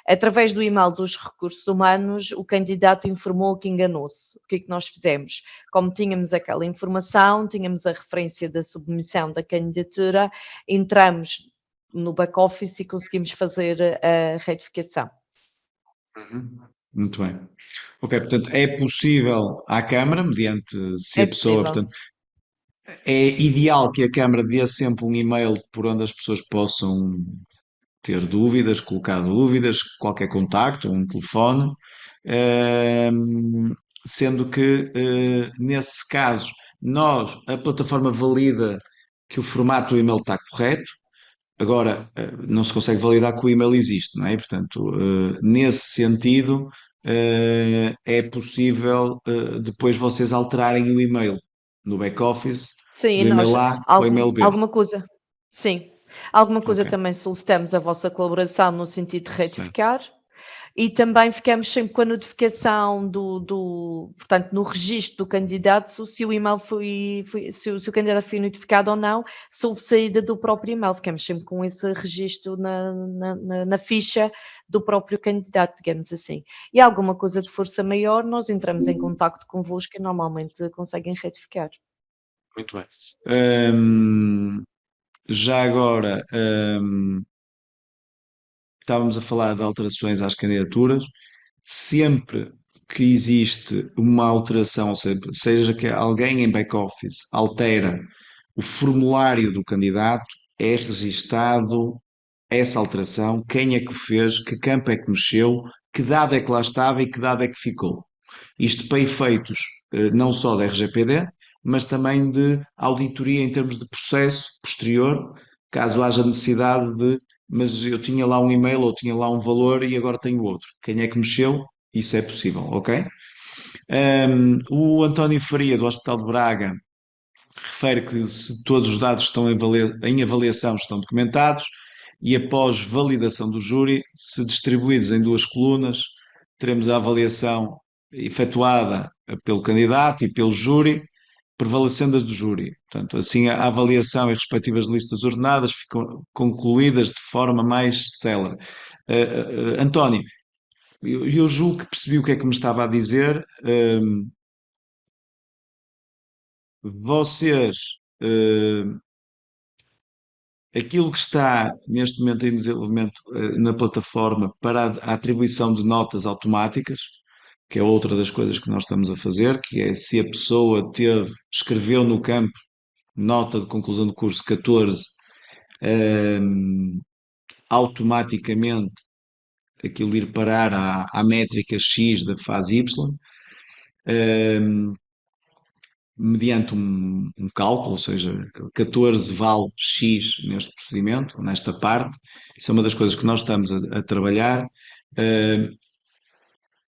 através do e-mail dos recursos humanos, o candidato informou que enganou-se. O que é que nós fizemos? Como tínhamos aquela informação, tínhamos a referência da submissão da candidatura, entramos no back-office e conseguimos fazer a retificação. Muito bem. Ok, portanto, é possível à Câmara, mediante se a pessoa, possível. portanto, é ideal que a Câmara dê sempre um e-mail por onde as pessoas possam ter dúvidas, colocar dúvidas, qualquer contacto, um telefone, sendo que, nesse caso, a plataforma valida que o formato do e-mail está correto. Agora, não se consegue validar que o e-mail existe, não é? Portanto, nesse sentido, é possível depois vocês alterarem o e-mail no back-office, Sim, do e e-mail nós, A para o e-mail B. alguma coisa, sim, alguma coisa Ok, também solicitamos a vossa colaboração no sentido de certo. retificar E também ficamos sempre com a notificação portanto, no registro do candidato, se o e-mail se o candidato foi notificado ou não, se houve saída do próprio e-mail, ficamos sempre com esse registro na ficha do próprio candidato, digamos assim. E alguma coisa de força maior, nós entramos em contacto convosco e normalmente conseguem retificar. Muito bem. Já agora, estávamos a falar de alterações às candidaturas. Sempre que existe uma alteração, ou seja que alguém em back-office altera o formulário do candidato, é registado essa alteração, quem é que o fez, que campo é que mexeu, que dado é que lá estava e que dado é que ficou. Isto para efeitos não só da RGPD, mas também de auditoria em termos de processo posterior, caso haja necessidade de, mas eu tinha lá um e-mail ou tinha lá um valor e agora tenho outro. Quem é que mexeu? Isso é possível, ok? O António Faria, do Hospital de Braga, refere que se todos os dados estão em avaliação estão documentados e após validação do júri, se distribuídos em duas colunas, teremos a avaliação efetuada pelo candidato e pelo júri, prevalecendo as do júri. Portanto, assim a avaliação e respectivas listas ordenadas ficam concluídas de forma mais célere. António, eu julgo que percebi o que é que me estava a dizer. Vocês, aquilo que está neste momento em desenvolvimento na plataforma para a atribuição de notas automáticas, que é outra das coisas que nós estamos a fazer, que é se a pessoa escreveu no campo nota de conclusão do curso 14, automaticamente aquilo ir parar à métrica X da fase Y, mediante um cálculo, ou seja, 14 vale X neste procedimento, nesta parte. Isso é uma das coisas que nós estamos a trabalhar.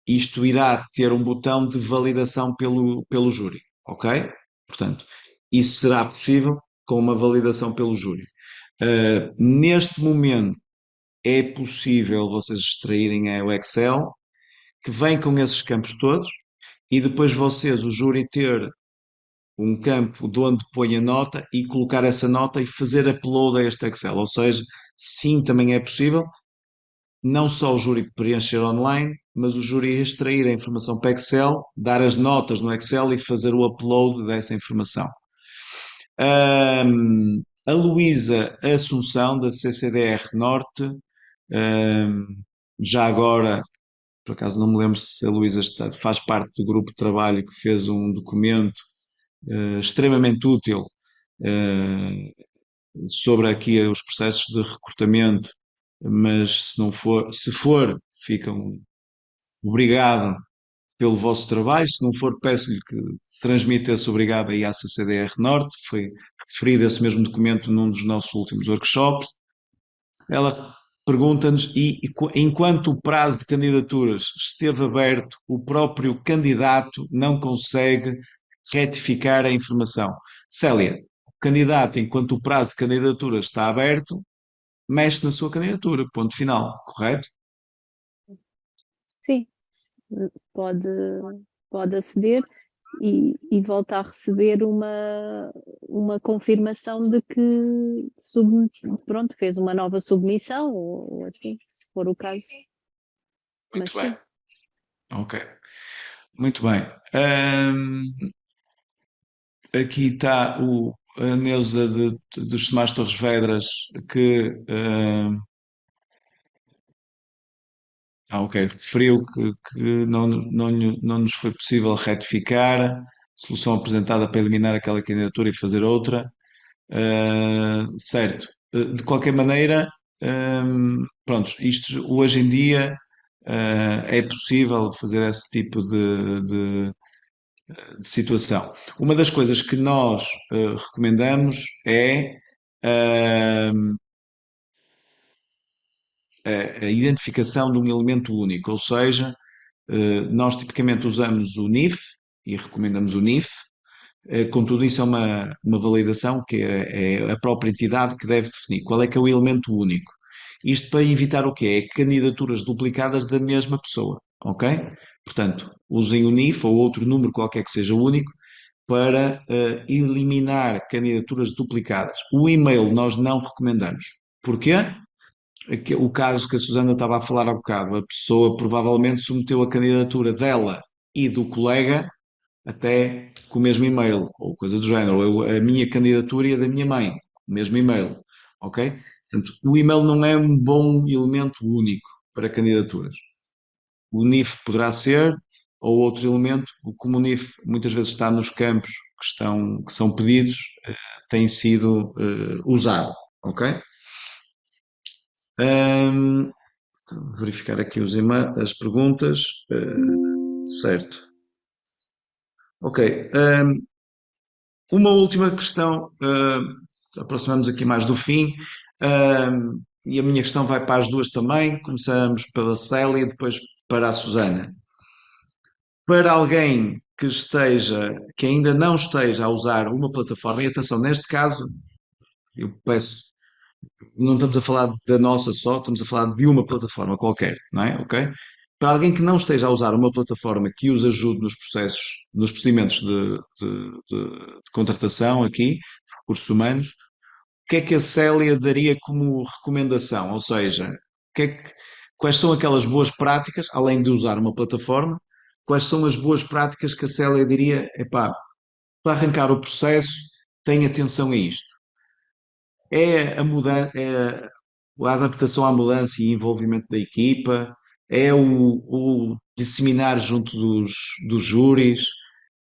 Isto irá ter um botão de validação pelo júri, ok? Portanto, isso será possível com uma validação pelo júri. Neste momento, é possível vocês extraírem o Excel, que vem com esses campos todos, e depois vocês, o júri, ter um campo de onde põe a nota e colocar essa nota e fazer upload a este Excel. Ou seja, sim, também é possível, não só o júri preencher online, mas o júri extrair a informação para Excel, dar as notas no Excel e fazer o upload dessa informação. A Luísa Assunção, da CCDR Norte, já agora, por acaso não me lembro se a Luísa faz parte do grupo de trabalho que fez um documento extremamente útil sobre aqui os processos de recrutamento, mas se não for, se for, ficam obrigado pelo vosso trabalho, se não for, peço-lhe que transmita esse obrigado aí à CCDR Norte, foi referido esse mesmo documento num dos nossos últimos workshops. Ela pergunta-nos, enquanto o prazo de candidaturas esteve aberto, o próprio candidato não consegue retificar a informação. Célia, o candidato, enquanto o prazo de candidatura está aberto, mexe na sua candidatura, ponto final, correto? Sim, pode, pode aceder e volta a receber uma confirmação de que pronto, fez uma nova submissão, ou assim, se for o caso. Muito Mas bem. sim. Ok. Muito bem. Aqui está a Neuza dos Tomás Torres Vedras que ok, referiu que não nos foi possível retificar, solução apresentada para eliminar aquela candidatura e fazer outra. Certo. De qualquer maneira, pronto, isto hoje em dia é possível fazer esse tipo de situação. Uma das coisas que nós recomendamos é a identificação de um elemento único, ou seja, nós tipicamente usamos o NIF e recomendamos o NIF. Contudo, isso é uma validação que é a própria entidade que deve definir qual é que é o elemento único. Isto para evitar o quê? É candidaturas duplicadas da mesma pessoa, ok? Portanto, usem o NIF ou outro número qualquer que seja único para eliminar candidaturas duplicadas. O e-mail nós não recomendamos. Porquê? O caso que a Susana estava a falar há bocado, a pessoa provavelmente submeteu a candidatura dela e do colega até com o mesmo e-mail, ou coisa do género, ou a minha candidatura e a da minha mãe, o mesmo e-mail, ok? Portanto, o e-mail não é um bom elemento único para candidaturas. O NIF poderá ser, ou outro elemento, como o NIF muitas vezes está nos campos que são pedidos, tem sido usado, ok? Verificar aqui as perguntas, certo. Ok, uma última questão, aproximamos aqui mais do fim, e a minha questão vai para as duas também. Começamos pela Célia e depois para a Susana. Para alguém que ainda não esteja a usar uma plataforma, e atenção, neste caso, eu peço, não estamos a falar da nossa só, estamos a falar de uma plataforma qualquer, não é? Ok? Para alguém que não esteja a usar uma plataforma que os ajude nos processos, nos procedimentos de contratação aqui, de recursos humanos, o que é que a Célia daria como recomendação? Ou seja, quais são aquelas boas práticas, além de usar uma plataforma, quais são as boas práticas que a Célia diria, epá, para arrancar o processo, tenha atenção a isto. É a mudança, a adaptação à mudança e envolvimento da equipa, é o disseminar junto dos júris,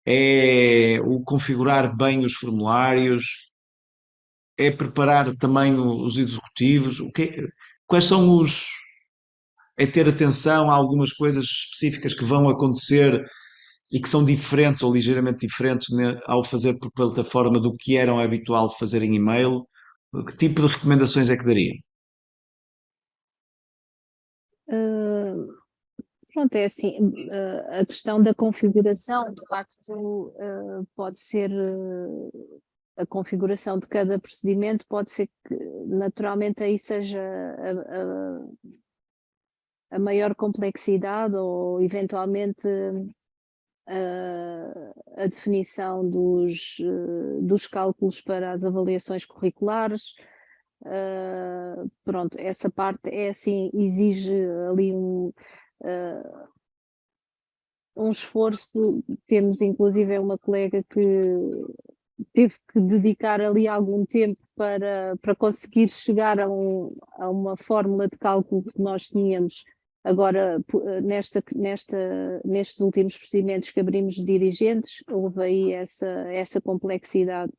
é o configurar bem os formulários, é preparar também os executivos. Quais são é ter atenção a algumas coisas específicas que vão acontecer e que são diferentes ou ligeiramente diferentes ao fazer por plataforma do que eram habitual de fazer em e-mail. Que tipo de recomendações é que daria? Pronto, é assim, a questão da configuração, de facto, pode ser, a configuração de cada procedimento pode ser que naturalmente aí seja a maior complexidade ou eventualmente a definição dos cálculos para as avaliações curriculares. Pronto, essa parte é assim, exige ali um esforço. Temos inclusive uma colega que teve que dedicar ali algum tempo para conseguir chegar a uma fórmula de cálculo que nós tínhamos. Agora, nestes últimos procedimentos que abrimos de dirigentes, houve aí essa complexidade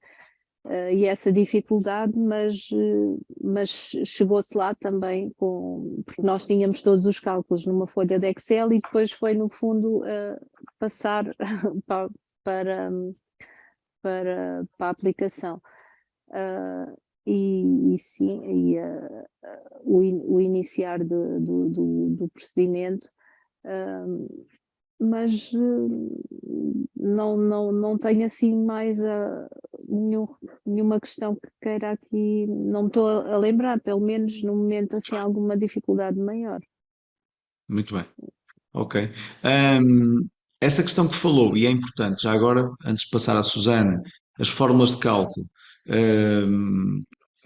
e essa dificuldade, mas chegou-se lá também, porque nós tínhamos todos os cálculos numa folha de Excel e depois foi, no fundo, passar para a aplicação. E sim, o iniciar do procedimento, mas não tenho assim mais nenhuma questão que queira aqui, não me estou a lembrar, pelo menos no momento, assim, alguma dificuldade maior. Muito bem. Ok. Essa questão que falou, e é importante, já agora, antes de passar à Susana, as fórmulas de cálculo.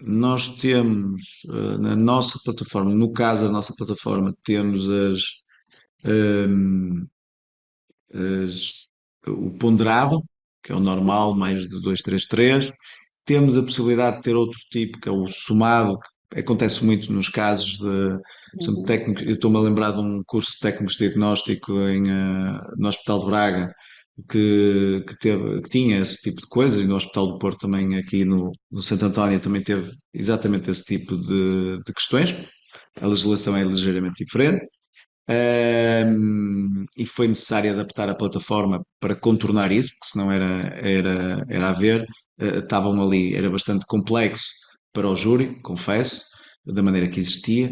Nós temos na nossa plataforma, no caso da nossa plataforma, temos o ponderado, que é o normal, mais de 233. Temos a possibilidade de ter outro tipo, que é o somado, que acontece muito nos casos de técnicos. Eu estou-me a lembrar de um curso de técnicos de diagnóstico no Hospital de Braga, que tinha esse tipo de coisas, e no Hospital do Porto também, aqui no Santo António, também teve exatamente esse tipo de questões. A legislação é ligeiramente diferente. E foi necessário adaptar a plataforma para contornar isso, porque senão era a ver. Estavam ali, era bastante complexo para o júri, confesso, da maneira que existia.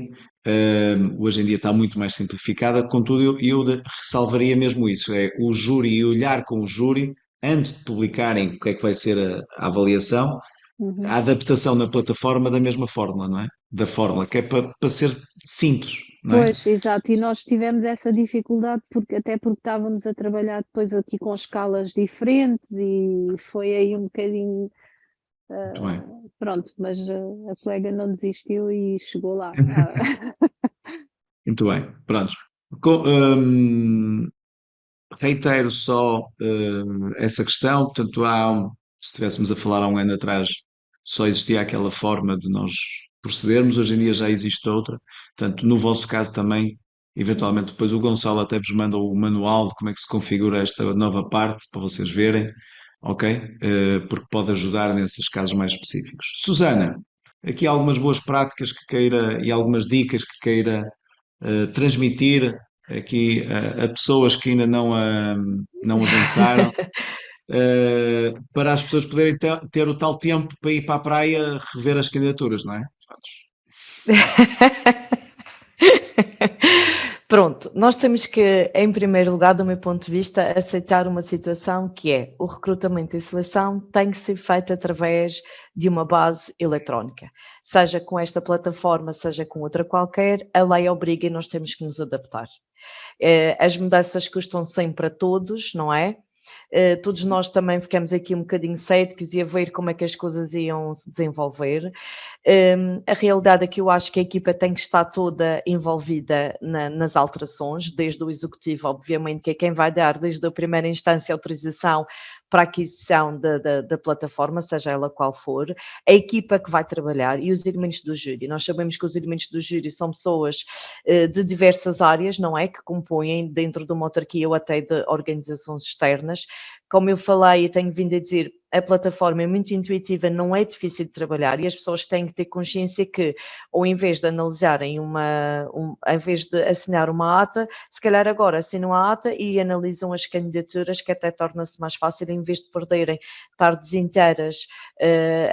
Hoje em dia está muito mais simplificada, contudo, eu ressalvaria mesmo isso: é o júri e olhar com o júri, antes de publicarem o que é que vai ser a avaliação, a adaptação na plataforma da mesma fórmula, não é? Da fórmula, que é para ser simples, não é? Pois, exato, e nós tivemos essa dificuldade até porque estávamos a trabalhar depois aqui com escalas diferentes e foi aí um bocadinho, Muito bem. pronto, mas a colega não desistiu e chegou lá. Muito bem, pronto. Reitero só essa questão, portanto, se estivéssemos a falar há um ano atrás, só existia aquela forma de nós procedermos, hoje em dia já existe outra, portanto, no vosso caso também, eventualmente depois o Gonçalo até vos manda o manual de como é que se configura esta nova parte, para vocês verem, ok? Porque pode ajudar nesses casos mais específicos. Susana, aqui há algumas boas práticas que queira e algumas dicas que queira transmitir aqui a pessoas que ainda não avançaram, para as pessoas poderem ter o tal tempo para ir para a praia rever as candidaturas, não é? Pronto, nós temos que, em primeiro lugar, do meu ponto de vista, aceitar uma situação que é o recrutamento e seleção tem que ser feito através de uma base eletrónica. Seja com esta plataforma, seja com outra qualquer, a lei obriga e nós temos que nos adaptar. As mudanças custam sempre a todos, não é? Todos nós também ficamos aqui um bocadinho céticos e a ver como é que as coisas iam se desenvolver. A realidade é que eu acho que a equipa tem que estar toda envolvida nas alterações, desde o executivo, obviamente, que é quem vai dar desde a primeira instância a autorização para a aquisição da plataforma, seja ela qual for, a equipa que vai trabalhar e os elementos do júri. Nós sabemos que os elementos do júri são pessoas de diversas áreas, não é? Que compõem dentro de uma autarquia ou até de organizações externas. Como eu falei e tenho vindo a dizer, a plataforma é muito intuitiva, não é difícil de trabalhar e as pessoas têm que ter consciência que, ou em vez de analisarem em vez de assinar uma ata, se calhar agora assinam a ata e analisam as candidaturas, que até torna-se mais fácil, em vez de perderem tardes inteiras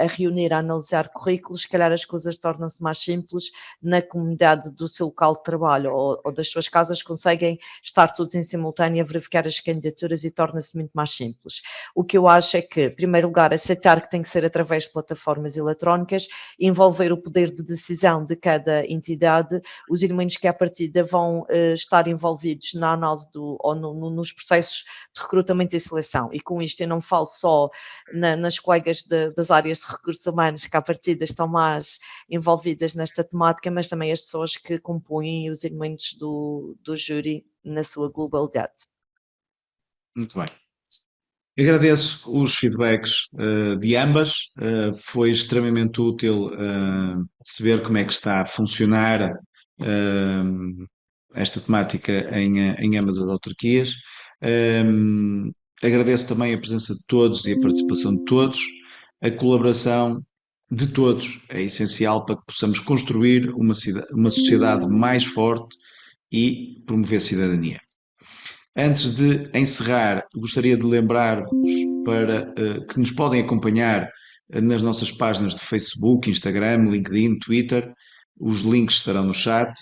a reunir, a analisar currículos, se calhar as coisas tornam-se mais simples na comunidade do seu local de trabalho ou das suas casas, conseguem estar todos em simultâneo a verificar as candidaturas e torna-se muito mais simples. O que eu acho é que, em primeiro lugar, aceitar que tem que ser através de plataformas eletrónicas, envolver o poder de decisão de cada entidade, os elementos que à partida vão estar envolvidos na análise ou nos processos de recrutamento e seleção. E com isto eu não falo só nas colegas das áreas de recursos humanos que à partida estão mais envolvidas nesta temática, mas também as pessoas que compõem os elementos do júri na sua globalidade. Muito bem. Agradeço os feedbacks de ambas, foi extremamente útil perceber como é que está a funcionar esta temática em ambas as autarquias. Agradeço também a presença de todos e a participação de todos, a colaboração de todos é essencial para que possamos construir uma sociedade mais forte e promover cidadania. Antes de encerrar, gostaria de lembrar-vos que nos podem acompanhar nas nossas páginas de Facebook, Instagram, LinkedIn, Twitter. Os links estarão no chat.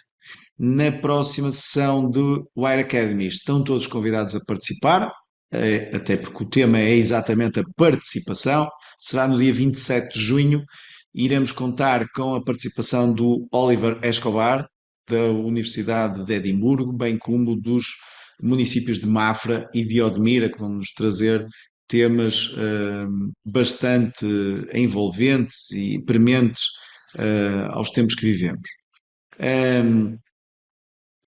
Na próxima sessão do Wire Academy estão todos convidados a participar, até porque o tema é exatamente a participação. Será no dia 27 de junho. Iremos contar com a participação do Oliver Escobar, da Universidade de Edimburgo, bem como dos municípios de Mafra e de Odmira, que vão nos trazer temas bastante envolventes e prementes aos tempos que vivemos.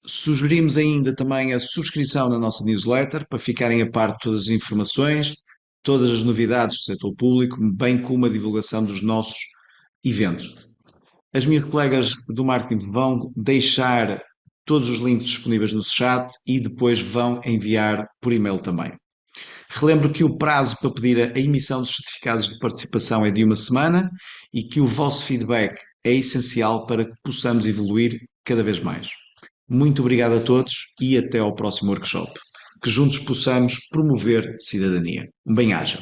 Sugerimos ainda também a subscrição na nossa newsletter para ficarem a par de todas as informações, todas as novidades do setor público, bem como a divulgação dos nossos eventos. As minhas colegas do marketing vão deixar todos os links disponíveis no chat e depois vão enviar por e-mail também. Relembro que o prazo para pedir a emissão dos certificados de participação é de 1 semana e que o vosso feedback é essencial para que possamos evoluir cada vez mais. Muito obrigado a todos e até ao próximo workshop. Que juntos possamos promover cidadania. Bem-aja.